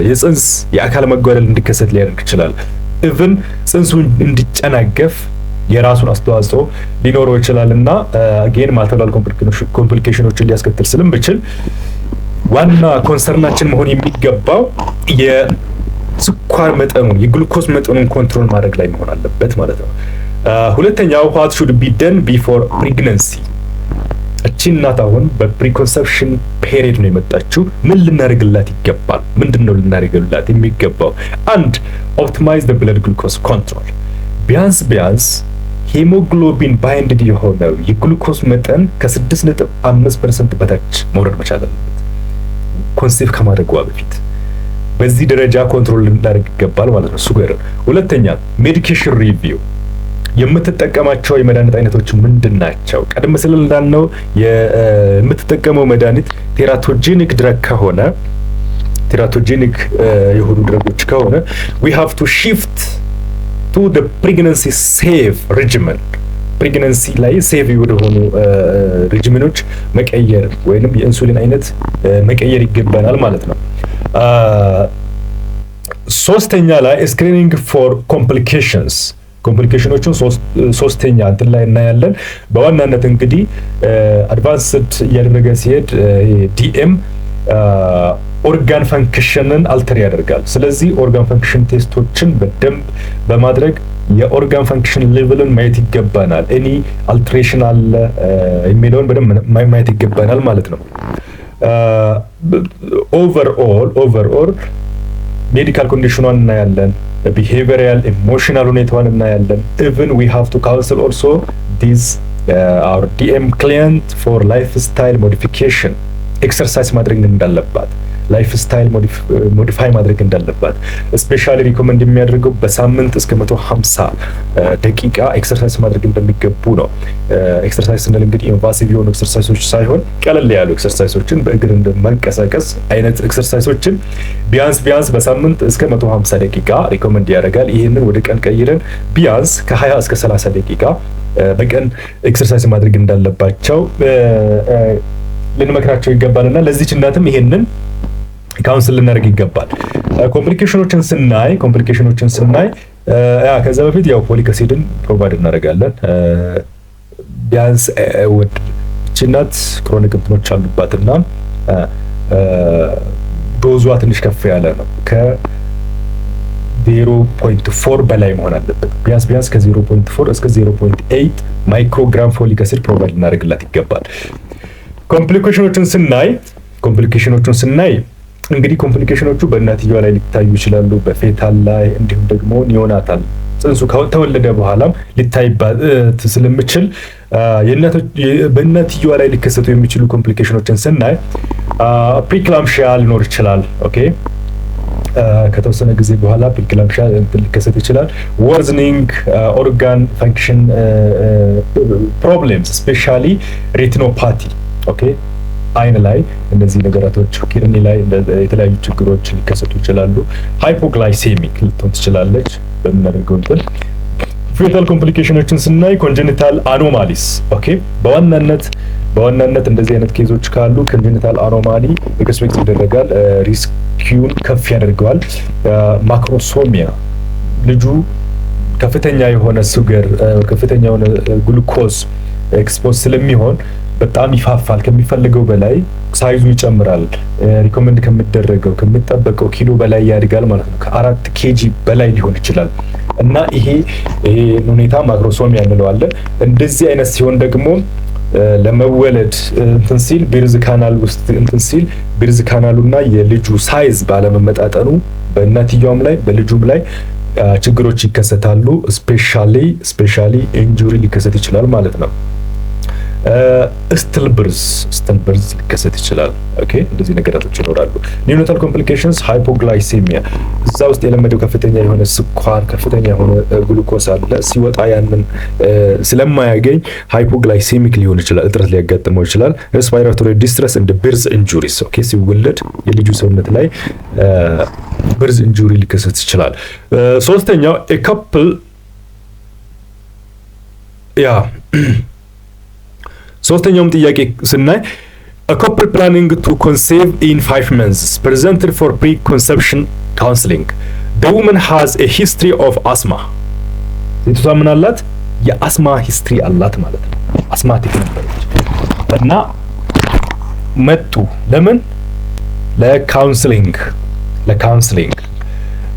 S1: የጽንስ የአካል መጓደል እንዲከሰት ሊያደርግ ይችላል። ኢቭን ጽንሱ እንዲጨናገፍ የራሱን አስተዋጽኦ ሊኖረው ይችላልና አጌን ማልቲፕል ኮምፕሊኬሽኖችን ሊያስከትል ስለሚችል ዋና ኮንሰርናችን መሆን የሚገባው የስኳር መጠኑን የግሉኮዝ መጠኑን ኮንትሮል ማድረግ ላይ መሆን አለበት ማለት ነው። ሁለተኛው what should be done before pregnancy? እቺ እናት አሁን በፕሪኮንሰፕሽን ፔሪድ ነው የመጣችው። ምን ልናደርግላት ይገባል? ምንድነው ልናደርግላት የሚገባው? አንድ optimize the blood glucose control. ቢያንስ ሄሞግሎቢን ባይንድድ የሆነው የግሉኮዝ መጠን ከ6.5% በታች መውረድ መቻል አለበት ኮንሴፕት ከማድረጓ በፊት። በዚህ ደረጃ ኮንትሮል ልናደርግ ይገባል ማለት ነው ሱገር። ሁለተኛ ሜዲኬሽን ሪቪው የምትጠቀማቸው የመድኃኒት አይነቶች ምንድናቸው? ቀደም ሲል እንዳልነው የምትጠቀመው መድኃኒት ቴራቶጄኒክ ድረግ ከሆነ ቴራቶጄኒክ የሆኑ ድረጎች ከሆነ we have to shift to the pregnancy safe regimen ፕሬግናንሲ ላይ ሴቭ ወደሆኑ ሪጅሚኖች መቀየር ወይንም የኢንሱሊን አይነት መቀየር ይገባናል ማለት ነው። ሶስተኛ ላይ ስክሪኒንግ ፎር ኮምፕሊኬሽኖችን ሶስተኛ እንትን ላይ እናያለን። በዋናነት እንግዲህ አድቫንስድ እያደረገ ሲሄድ ዲኤም ኦርጋን ፈንክሽንን አልተር ያደርጋል። ስለዚህ ኦርጋን ፈንክሽን ቴስቶችን በደንብ በማድረግ የኦርጋን ፈንክሽን ሌቭልን ማየት ይገባናል። ኤኒ አልትሬሽን አለ የሚለውን በደንብ ማየት ይገባናል ማለት ነው። ኦቨርኦል ሜዲካል ኮንዲሽኗን እናያለን፣ ቢሄቪየራል ኢሞሽናል ሁኔታዋን እናያለን። ኢቭን ዊ ሃቭ ቱ ካውንስል ኦልሶ ዲስ አወር ዲኤም ክሊየንት ፎር ላይፍ ስታይል ሞዲፊኬሽን ኤክሰርሳይዝ ማድረግ እንዳለባት ላይፍ ስታይል ሞዲፋይ ማድረግ እንዳለባት ስፔሻሊ ሪኮመንድ የሚያደርገው በሳምንት እስከ 150 ደቂቃ ኤክሰርሳይዝ ማድረግ እንደሚገቡ ነው። ኤክሰርሳይዝ ስንል እንግዲህ ኢንቫሲቭ የሆኑ ኤክሰርሳይዞች ሳይሆን ቀለል ያሉ ኤክሰርሳይዞችን በእግር እንደመንቀሳቀስ አይነት ኤክሰርሳይዞችን ቢያንስ በሳምንት እስከ 150 ደቂቃ ሪኮመንድ ያደርጋል። ይህንን ወደ ቀን ቀይረን ቢያንስ ከ20 እስከ 30 ደቂቃ በቀን ኤክሰርሳይዝ ማድረግ እንዳለባቸው ልንመክራቸው ይገባልና ለዚህች እናትም ይሄንን ካውንስል ልናደርግ ይገባል። ኮምፕሊኬሽኖችን ስናይ ከዛ በፊት ያው ፎሊክ አሲድን ፕሮቫይድ እናደርጋለን። ቢያንስ እቺ እናት ክሮኒክ እንትኖች አሉባትና ዶዟ ትንሽ ከፍ ያለ ነው። ከ0.4 በላይ መሆን አለበት። ቢያንስ ከ0.4 እስከ 0.8 ማይክሮግራም ፎሊክ አሲድ ፕሮቫይድ እናደርግላት ይገባል። ኮምፕሊኬሽኖችን ስናይ እንግዲህ ኮምፕሊኬሽኖቹ በእናትየዋ ላይ ሊታዩ ይችላሉ፣ በፌታል ላይ እንዲሁም ደግሞ ኒዮናታል ጽንሱ ከተወለደ በኋላም ሊታይባት ስለሚችል በእናትየዋ ላይ ሊከሰቱ የሚችሉ ኮምፕሊኬሽኖችን ስናይ ፕሪክላምሺያ ሊኖር ይችላል። ኦኬ ከተወሰነ ጊዜ በኋላ ፕሪክላምሺያ ሊከሰት ይችላል። ወርዝኒንግ ኦርጋን ፈንክሽን ፕሮብሌምስ ስፔሻሊ ሬቲኖፓቲ ኦኬ አይን ላይ እነዚህ ነገራቶች ኪድኒ ላይ የተለያዩ ችግሮች ሊከሰቱ ይችላሉ። ሃይፖግላይሴሚክ ልትሆን ትችላለች በምናደርገው እንትን። ፌታል ኮምፕሊኬሽኖችን ስናይ ኮንጀኒታል አኖማሊስ ኦኬ በዋናነት እንደዚህ አይነት ኬዞች ካሉ ኮንጀኒታል አኖማሊ ኤክስፔክት ይደረጋል፣ ሪስኪውን ከፍ ያደርገዋል። ማክሮሶሚያ ልጁ ከፍተኛ የሆነ ሱገር ከፍተኛ የሆነ ግሉኮዝ ኤክስፖዝ ስለሚሆን በጣም ይፋፋል፣ ከሚፈልገው በላይ ሳይዙ ይጨምራል፣ ሪኮመንድ ከሚደረገው ከሚጠበቀው ኪሎ በላይ ያድጋል ማለት ነው። ከ4 ኬጂ በላይ ሊሆን ይችላል እና ይሄ ሁኔታ ማክሮሶሚያ እንለዋለን። እንደዚህ አይነት ሲሆን ደግሞ ለመወለድ እንትን ሲል ቤርዝ ካናል ውስጥ እንትን ሲል ቤርዝ ካናሉና የልጁ ሳይዝ ባለመመጣጠኑ በእናትየውም ላይ በልጁም ላይ ችግሮች ይከሰታሉ። ስፔሻሊ ኢንጁሪ ሊከሰት ይችላል ማለት ነው። ስትልብርዝ ሊከሰት ይችላል። ኦኬ እንደዚህ ነገራቶች ይኖራሉ። ኒዮናታል ኮምፕሊኬሽንስ ሃይፖግላይሴሚያ እዛ ውስጥ የለመደው ከፍተኛ የሆነ ስኳር ከፍተኛ የሆነ ግሉኮስ አለ ሲወጣ ያንን ስለማያገኝ ሃይፖግላይሴሚክ ሊሆን ይችላል፣ እጥረት ሊያጋጥመው ይችላል። ሬስፓይራቶሪ ዲስትረስ እንደ ቤርዝ ኢንጁሪስ ኦኬ ሲወለድ የልጁ ሰውነት ላይ ቤርዝ ኢንጁሪ ሊከሰት ይችላል። ሶስተኛው ሶስተኛውም ጥያቄ ስናይ a couple planning to conceive in 5 months presented for pre-conception counseling. The woman has a history of asthma. ሴቷ ምን አላት? የአስማ ሂስትሪ አላት ማለት ነው። አስማቲክ ነበረች እና መጡ ለምን? ለካውንስሊንግ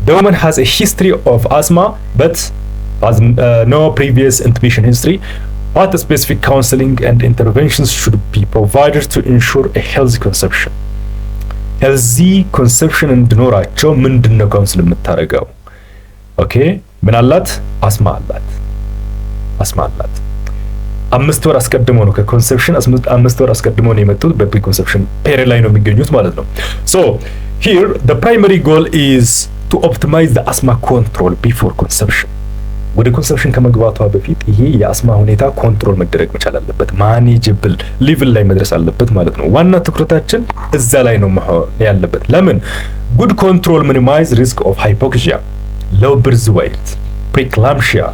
S1: The woman has a history of asthma but has no previous intubation history. What specific counseling and interventions should be provided to ensure a healthy conception? Healthy conception እንዲኖራቸው ምንድነው ካውንስል የምታደርገው? ኦኬ ምን አላት? አስማ አላት። 5 ወር አስቀድሞ ነው ከኮንሰፕሽን 5 ወር አስቀድሞ ነው የመጡት። በፕሪኮንሰፕሽን ፔሪድ ላይ ነው የሚገኙት ማለት ነው። So here the primary goal is to optimize the asthma control before conception. ወደ ኮንሰፕሽን ከመግባቷ በፊት ይሄ የአስማ ሁኔታ ኮንትሮል መደረግ መቻል አለበት፣ ማኔጀብል ሌቭል ላይ መድረስ አለበት ማለት ነው። ዋና ትኩረታችን እዛ ላይ ነው መሆን ያለበት። ለምን ጉድ ኮንትሮል ሚኒማይዝ ሪስክ ኦፍ ሃይፖክሲያ፣ ሎው በርዝ ዌይት፣ ፕሪክላምሺያ፣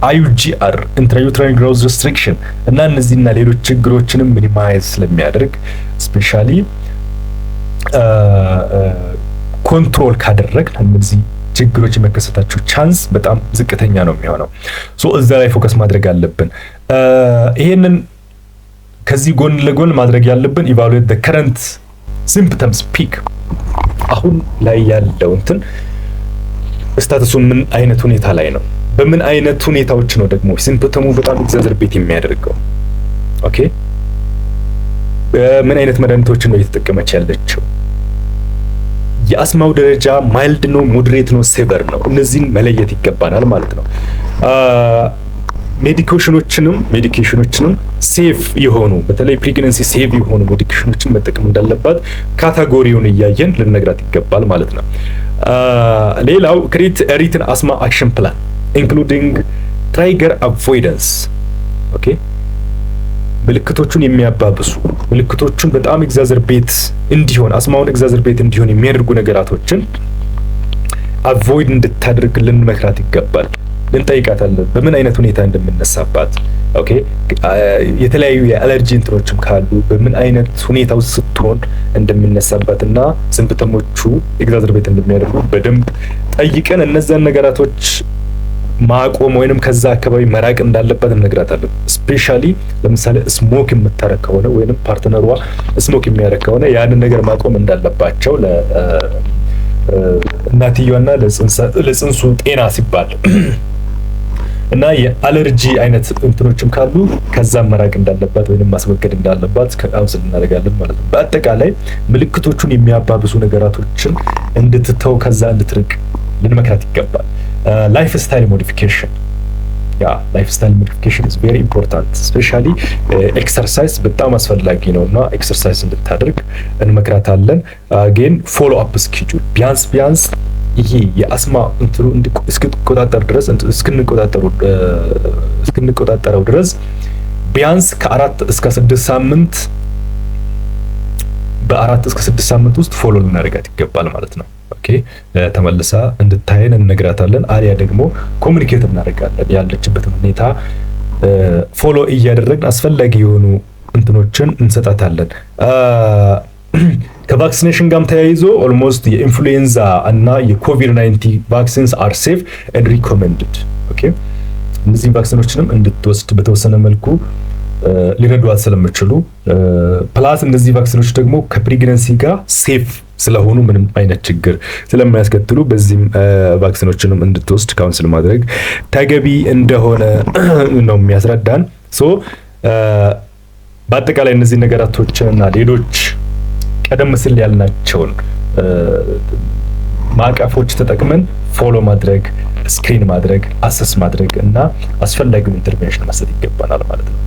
S1: IUGR ኢንትራዩትራይን ግሮዝ ሪስትሪክሽን እና እነዚህና ሌሎች ችግሮችንም ሚኒማይዝ ስለሚያደርግ ስፔሻሊ ኮንትሮል ካደረግን እነዚህ ችግሮች የመከሰታቸው ቻንስ በጣም ዝቅተኛ ነው የሚሆነው። ሶ እዛ ላይ ፎከስ ማድረግ አለብን። ይሄንን ከዚህ ጎን ለጎን ማድረግ ያለብን ኢቫሉዌት ዘ ከረንት ሲምፕተምስ ፒክ፣ አሁን ላይ ያለው እንትን ስታተሱ ምን አይነት ሁኔታ ላይ ነው፣ በምን አይነት ሁኔታዎች ነው ደግሞ ሲምፕተሙ በጣም ኤግዛጀርቤት የሚያደርገው። ኦኬ ምን አይነት መድኃኒቶችን ነው እየተጠቀመች ያለችው፣ የአስማው ደረጃ ማይልድ ነው፣ ሞዴሬት ነው፣ ሴቨር ነው። እነዚህን መለየት ይገባናል ማለት ነው። ሜዲኬሽኖችንም ሴፍ የሆኑ በተለይ ፕሬግናንሲ ሴፍ የሆኑ ሜዲኬሽኖችን መጠቀም እንዳለባት ካታጎሪውን እያየን ልነግራት ይገባል ማለት ነው። ሌላው ክሬት ሪትን አስማ አክሽን ፕላን ኢንክሉዲንግ ትራይገር አቮይደንስ። ኦኬ ምልክቶቹን የሚያባብሱ ምልክቶቹን በጣም ኤግዛጀርቤት እንዲሆን አስማውን ኤግዛጀርቤት እንዲሆን የሚያደርጉ ነገራቶችን አቮይድ እንድታደርግ ልንመክራት ይገባል። ልንጠይቃታለን በምን አይነት ሁኔታ እንደምነሳባት። ኦኬ የተለያዩ የአለርጂ እንትኖችም ካሉ በምን አይነት ሁኔታ ውስጥ ስትሆን እንደምነሳባትና ሲምፕተሞቹ ኤግዛጀርቤት እንደሚያደርጉ በደንብ ጠይቀን እነዛን ነገራቶች ማቆም ወይንም ከዛ አካባቢ መራቅ እንዳለበት እንነግራታለን። ስፔሻሊ ለምሳሌ ስሞክ የምታረግ ከሆነ ወይንም ፓርትነሯ ስሞክ የሚያረግ ከሆነ ያንን ነገር ማቆም እንዳለባቸው ለእናትየዋና ለጽንሱ ጤና ሲባል እና የአለርጂ አይነት እንትኖችም ካሉ ከዛ መራቅ እንዳለባት ወይንም ማስወገድ እንዳለባት ካውንስል እናደርጋለን ማለት ነው። በአጠቃላይ ምልክቶቹን የሚያባብሱ ነገራቶችን እንድትተው ከዛ እንድትርቅ ልንመክራት ይገባል። ላይፍ ስታይል ሞዲፊኬሽን ላይፍ ስታይል ሞዲፊኬሽን ኢዝ ቬሪ ኢምፖርታንት። ስፔሻሊ ኤክሰርሳይዝ በጣም አስፈላጊ ነውና ኤክሰርሳይዝ እንድታደርግ እንመክራታለን። ግን ፎሎ አፕ ስኬጁል ቢያንስ ይሄ የአስማ እንትኑ እስክንቆጣጠረው ድረስ ቢያንስ ከ4 እስከ 6 ሳምንት በ4 እስከ 6 ሳምንት ውስጥ ፎሎ ልናደርጋት ይገባል ማለት ነው። ኦኬ ተመልሳ እንድታየን እንነግራታለን። አሊያ ደግሞ ኮሙኒኬት እናደርጋለን ያለችበትን ሁኔታ ፎሎ እያደረግን አስፈላጊ የሆኑ እንትኖችን እንሰጣታለን። ከቫክሲኔሽን ጋርም ተያይዞ ኦልሞስት የኢንፍሉዌንዛ እና የኮቪድ-19 ቫክሲንስ አር ሴፍ ኤንድ ሪኮመንድድ። ኦኬ እነዚህ ቫክሲኖችንም እንድትወስድ በተወሰነ መልኩ ሊረዷት ስለሚችሉ ፕላስ እነዚህ ቫክሲኖች ደግሞ ከፕሬግናንሲ ጋር ሴፍ ስለሆኑ ምንም አይነት ችግር ስለማያስከትሉ በዚህም ቫክሲኖችንም እንድትወስድ ካውንስል ማድረግ ተገቢ እንደሆነ ነው የሚያስረዳን። ሶ በአጠቃላይ እነዚህ ነገራቶችንና ሌሎች ቀደም ሲል ያልናቸውን ማዕቀፎች ተጠቅመን ፎሎ ማድረግ፣ ስክሪን ማድረግ፣ አሰስ ማድረግ እና አስፈላጊውን ኢንተርቬንሽን መስጠት ይገባናል ማለት ነው።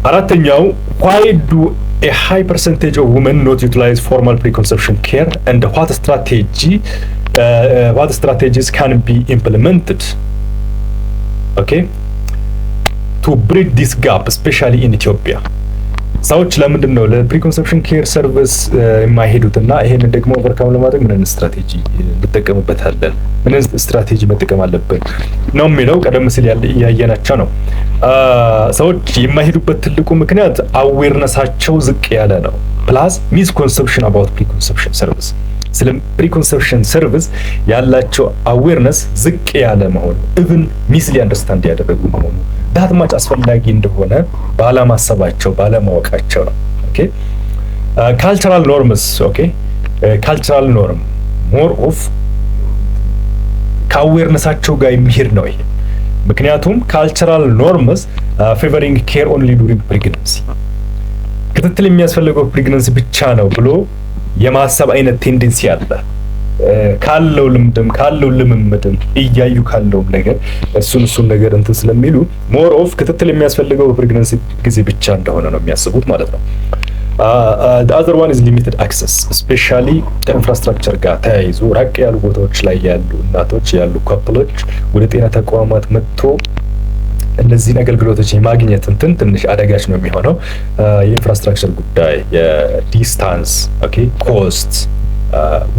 S1: አራተኛው why do a high percentage of women not utilize formal preconception care and what strategies can be implemented to bridge this gap especially in Ethiopia? ሰዎች ለምንድን ነው ለፕሪኮንሰፕሽን ኬር ሰርቪስ የማይሄዱትና ይሄንን ደግሞ ኦቨርካም ለማድረግ ምን ስትራቴጂ እንጠቀምበታለን? ምን ስትራቴጂ መጠቀም አለብን ነው የሚለው ቀደም ሲል ያየናቸው ነው። ሰዎች የማይሄዱበት ትልቁ ምክንያት አዌርነሳቸው ዝቅ ያለ ነው። ፕላስ ሚስኮንሰፕሽን አባውት ፕሪኮንሰፕሽን ሰርቪስ፣ ስለ ፕሪኮንሰፕሽን ሰርቪስ ያላቸው አዌርነስ ዝቅ ያለ መሆኑ፣ ኢቭን ሚስሊ አንደርስታንድ ያደረጉ መሆኑ ዳት ማች አስፈላጊ እንደሆነ ባለማሰባቸው ባለማወቃቸው ነው። ኦኬ ካልቸራል ኖርምስ ካልቸራል ኖርም ሞር ኦፍ ከአዌርነሳቸው ጋር የሚሄድ ነው ይሄ። ምክንያቱም ካልቸራል ኖርምስ ፌቨሪንግ ኬር ኦንሊ ዱሪንግ ፕሬግናንሲ፣ ክትትል የሚያስፈልገው ፕሬግናንሲ ብቻ ነው ብሎ የማሰብ አይነት ቴንደንሲ አለ። ካለው ልምድም ካለው ልምምድም እያዩ ካለው ነገር እሱን ነገር እንትን ስለሚሉ ሞር ኦፍ ክትትል የሚያስፈልገው በፕሬግናንሲ ጊዜ ብቻ እንደሆነ ነው የሚያስቡት ማለት ነው። the other one is limited access especially ከኢንፍራስትራክቸር ጋር ተያይዞ ራቅ ያሉ ቦታዎች ላይ ያሉ እናቶች ያሉ ካፕሎች ወደ ጤና ተቋማት መጥቶ እነዚህን አገልግሎቶች የማግኘት ትንሽ አደጋች ነው የሚሆነው። የኢንፍራስትራክቸር ጉዳይ፣ የዲስታንስ ኦኬ፣ ኮስት፣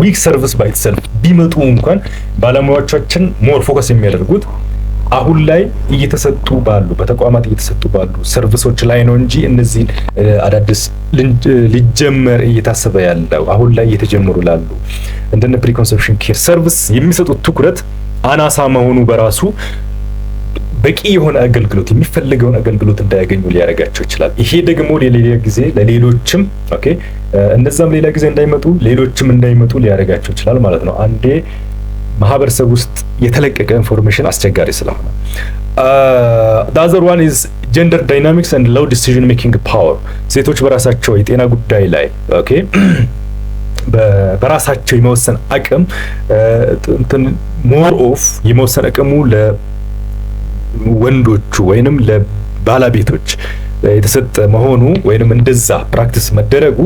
S1: ዊክ ሰርቪስ ባይ ኢትሰልፍ ቢመጡ እንኳን ባለሙያዎቻችን ሞር ፎከስ የሚያደርጉት አሁን ላይ እየተሰጡ ባሉ በተቋማት እየተሰጡ ባሉ ሰርቪሶች ላይ ነው እንጂ እነዚህ አዳዲስ ሊጀመር እየታሰበ ያለው አሁን ላይ እየተጀመሩ ላሉ እንደነ ፕሪኮንሰፕሽን ኬር ሰርቪስ የሚሰጡት ትኩረት አናሳ መሆኑ በራሱ በቂ የሆነ አገልግሎት የሚፈልገውን አገልግሎት እንዳያገኙ ሊያደርጋቸው ይችላል። ይሄ ደግሞ ለሌላ ጊዜ ለሌሎችም ኦኬ እነዛም ሌላ ጊዜ እንዳይመጡ ሌሎችም እንዳይመጡ ሊያደርጋቸው ይችላል ማለት ነው። አንዴ ማህበረሰብ ውስጥ የተለቀቀ ኢንፎርሜሽን አስቸጋሪ ስለሆነ the other one is gender dynamics and low decision making power ሴቶች በራሳቸው የጤና ጉዳይ ላይ ኦኬ በራሳቸው የመወሰን አቅም ሞር ኦፍ የመወሰን አቅሙ ለወንዶቹ ወይንም ለባለቤቶች የተሰጠ መሆኑ ወይንም እንደዛ ፕራክቲስ መደረጉ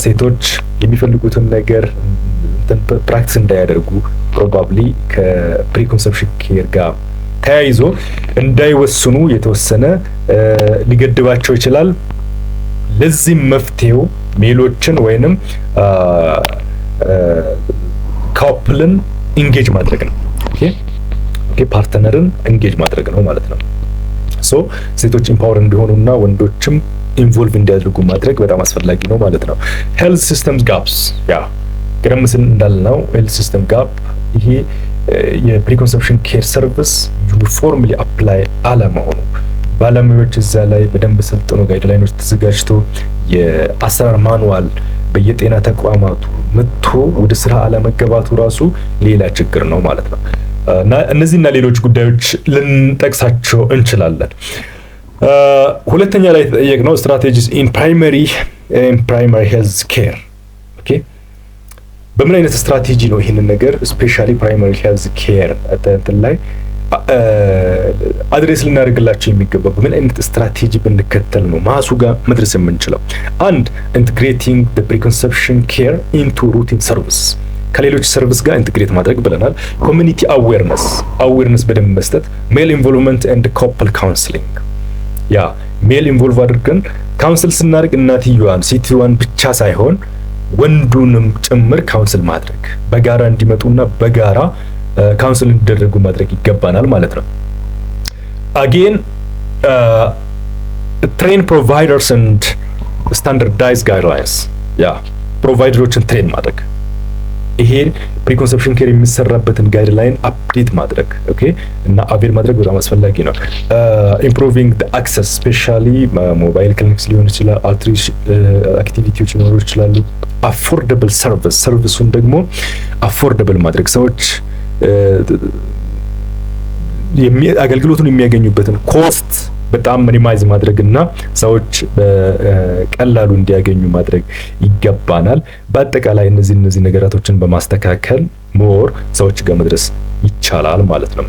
S1: ሴቶች የሚፈልጉትን ነገር ፕራክቲስ እንዳያደርጉ ፕሮባብሊ ከፕሪኮንሰፕሽን ኬር ጋር ተያይዞ እንዳይወስኑ የተወሰነ ሊገድባቸው ይችላል። ለዚህ መፍትሄው ሜሎችን ወይንም ካፕልን ኢንጌጅ ማድረግ ነው። ኦኬ ፓርትነርን ኢንጌጅ ማድረግ ነው ማለት ነው። ሶ ሴቶች ኢምፓወር እንዲሆኑና ወንዶችም ኢንቮልቭ እንዲያደርጉ ማድረግ በጣም አስፈላጊ ነው ማለት ነው። ሄልዝ ሲስተምስ ጋፕስ ያ ቀደም ሲል እንዳልነው ሄልዝ ሲስተም ጋፕ ይሄ የፕሪኮንሰፕሽን ኬር ሰርቪስ ዩኒፎርምሊ አፕላይ አለመሆኑ ባለሙያዎች እዛ ላይ በደንብ ሰልጥኖ ጋይድላይኖች ተዘጋጅቶ የአሰራር ማኑዋል በየጤና ተቋማቱ መጥቶ ወደ ስራ አለመገባቱ ራሱ ሌላ ችግር ነው ማለት ነው። እና እነዚህና ሌሎች ጉዳዮች ልንጠቅሳቸው እንችላለን። ሁለተኛ ላይ ተጠየቅነው ስትራቴጂስ ኢን ፕራይመሪ ሄልዝ ኬር ኦኬ በምን አይነት ስትራቴጂ ነው ይሄንን ነገር ስፔሻሊ ፕራይመሪ ሄልዝ ኬር እንትን ላይ አድሬስ ልናደርግላቸው የሚገባ በምን አይነት ስትራቴጂ ብንከተል ነው ማሱ ጋር መድረስ የምንችለው? አንድ ኢንተግሬቲንግ ዘ ፕሪኮንሰፕሽን ኬር ኢንቱ ሩቲን ሰርቪስ ከሌሎች ሰርቪስ ጋር ኢንተግሬት ማድረግ ብለናል። ኮሚኒቲ አዌርነስ በደንብ መስጠት፣ ሜል ኢንቮልቭመንት ኤንድ ኮፕል ካውንስሊንግ ያ ሜል ኢንቮልቭ አድርገን ካውንስል ስናደርግ እናትየዋን ሴትዋን ብቻ ሳይሆን ወንዱንም ጭምር ካውንስል ማድረግ በጋራ እንዲመጡና በጋራ ካውንስል እንዲደረጉ ማድረግ ይገባናል ማለት ነው። አጌን ትሬን ፕሮቫይደርስ ኤንድ ስታንዳርዳይዝ ጋይድላይንስ ያ ፕሮቫይደሮችን ትሬን ማድረግ ይሄ ፕሪኮንሰፕሽን ኬር የሚሰራበትን ጋይድላይን አፕዴት ማድረግ ኦኬ እና አቬል ማድረግ በጣም አስፈላጊ ነው። ኢምፕሩቪንግ ዘ አክሰስ ስፔሻሊ ሞባይል ክሊኒክስ ሊሆን ይችላል፣ አውትሪች አክቲቪቲዎች ሊኖሩ ይችላሉ። አፎርደብል ሰርቪሱን ደግሞ አፎርደብል ማድረግ ሰዎች አገልግሎቱን የሚያገኙበትን ኮስት በጣም ሚኒማይዝ ማድረግና ሰዎች በቀላሉ እንዲያገኙ ማድረግ ይገባናል። በአጠቃላይ እነዚህ ነገራቶችን በማስተካከል ሞር ሰዎች ጋር መድረስ ይቻላል ማለት ነው።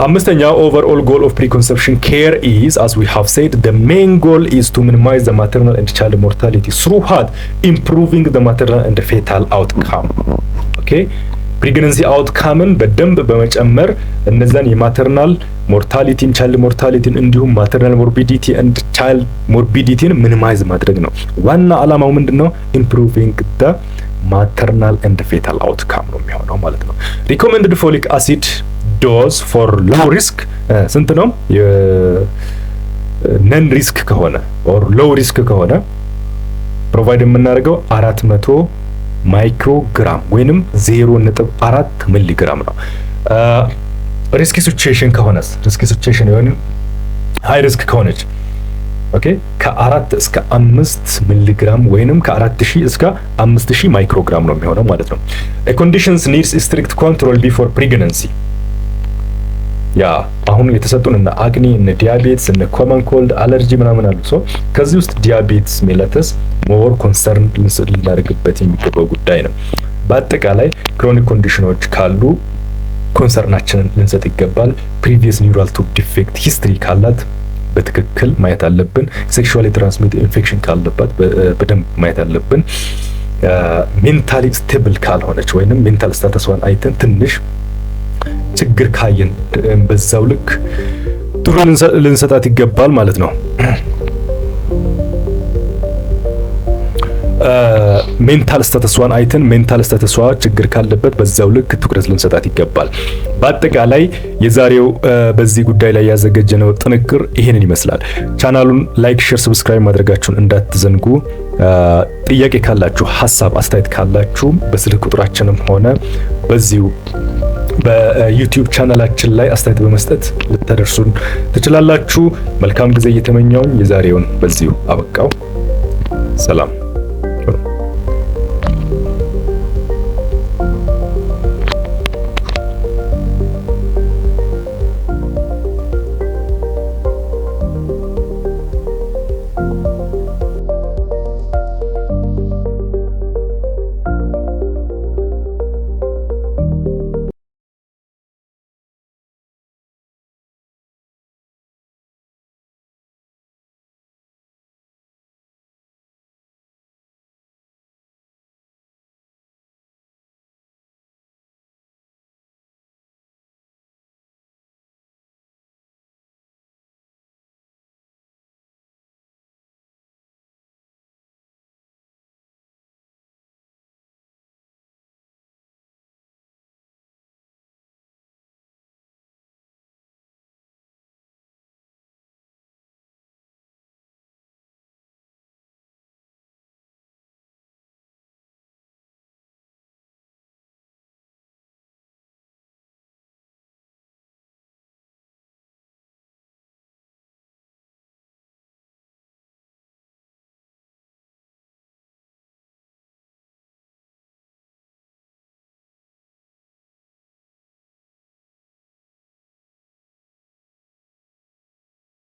S1: አምስተኛው overall goal of preconception care is, as we have said, the main goal is to minimize the maternal and child mortality through improving the maternal and fetal outcome. Okay? ፕሬግናንሲ አውትካምን በደንብ በመጨመር እነዛን የማተርናል ሞርታሊቲን ቻይልድ ሞርታሊቲን እንዲሁም ማተርናል ሞርቢዲቲ ኤንድ ቻይልድ ሞርቢዲቲን ሚኒማይዝ ማድረግ ነው። ዋና አላማው ምንድነው? ኢምፕሩቪንግ ዘ ማተርናል ኤንድ ፌታል አውትካም ነው የሚሆነው ማለት ነው። ሪኮመንድድ ፎሊክ አሲድ ዶዝ ፎር ሎው ሪስክ ስንት ነው? ነን ሪስክ ከሆነ ኦር ሎው ሪስክ ከሆነ ፕሮቫይድ የምናደርገው 400 ማይክሮግራም ወይንም 0.4 ሚሊግራም ነው። ሪስክ ሲቹዌሽን ከሆነስ ሪስክ ሲቹዌሽን የሆነ ሃይ ሪስክ ከሆነች ኦኬ ከ4 እስከ 5 ሚሊግራም ወይንም ከ4000 እስከ 5000 ማይክሮግራም ነው የሚሆነው ማለት ነው። ኮንዲሽንስ ኒድስ ስትሪክት ኮንትሮል ቢፎር ፕሬግናንሲ ያ አሁን የተሰጡን እና አግኒ እና ዲያቤትስ እና ኮመን ኮልድ አለርጂ ምናምን አሉ። ሶ ከዚህ ውስጥ ዲያቤትስ ሜላተስ ሞር ኮንሰርን ልናደርግበት የሚገባው ጉዳይ ነው። በአጠቃላይ ክሮኒክ ኮንዲሽኖች ካሉ ኮንሰርናችንን ልንሰጥ ይገባል። ፕሪቪየስ ኒውራል ቱብ ዲፌክት ሂስትሪ ካላት በትክክል ማየት አለብን። ሴክሹዋሊ ትራንስሚትድ ኢንፌክሽን ካለባት በደንብ ማየት አለብን። ሜንታሊ ስቴብል ካልሆነች ወይንም ሜንታል ስታተስዋን አይተን ትንሽ ችግር ካየን በዛው ልክ ጥሩ ልንሰጣት ይገባል ማለት ነው። ሜንታል ስታተስዋን አይተን ሜንታል ስታተስዋ ችግር ካለበት በዛው ልክ ትኩረት ልንሰጣት ይገባል። በአጠቃላይ የዛሬው በዚህ ጉዳይ ላይ ያዘጋጀነው ጥንቅር ይሄንን ይመስላል። ቻናሉን ላይክ፣ ሼር፣ ሰብስክራይብ ማድረጋችሁን እንዳትዘንጉ። ጥያቄ ካላችሁ፣ ሀሳብ አስተያየት ካላችሁ በስልክ ቁጥራችንም ሆነ በዚሁ በዩቲዩብ ቻናላችን ላይ አስተያየት በመስጠት ልታደርሱን ትችላላችሁ። መልካም ጊዜ እየተመኘውን የዛሬውን በዚሁ አበቃው። ሰላም።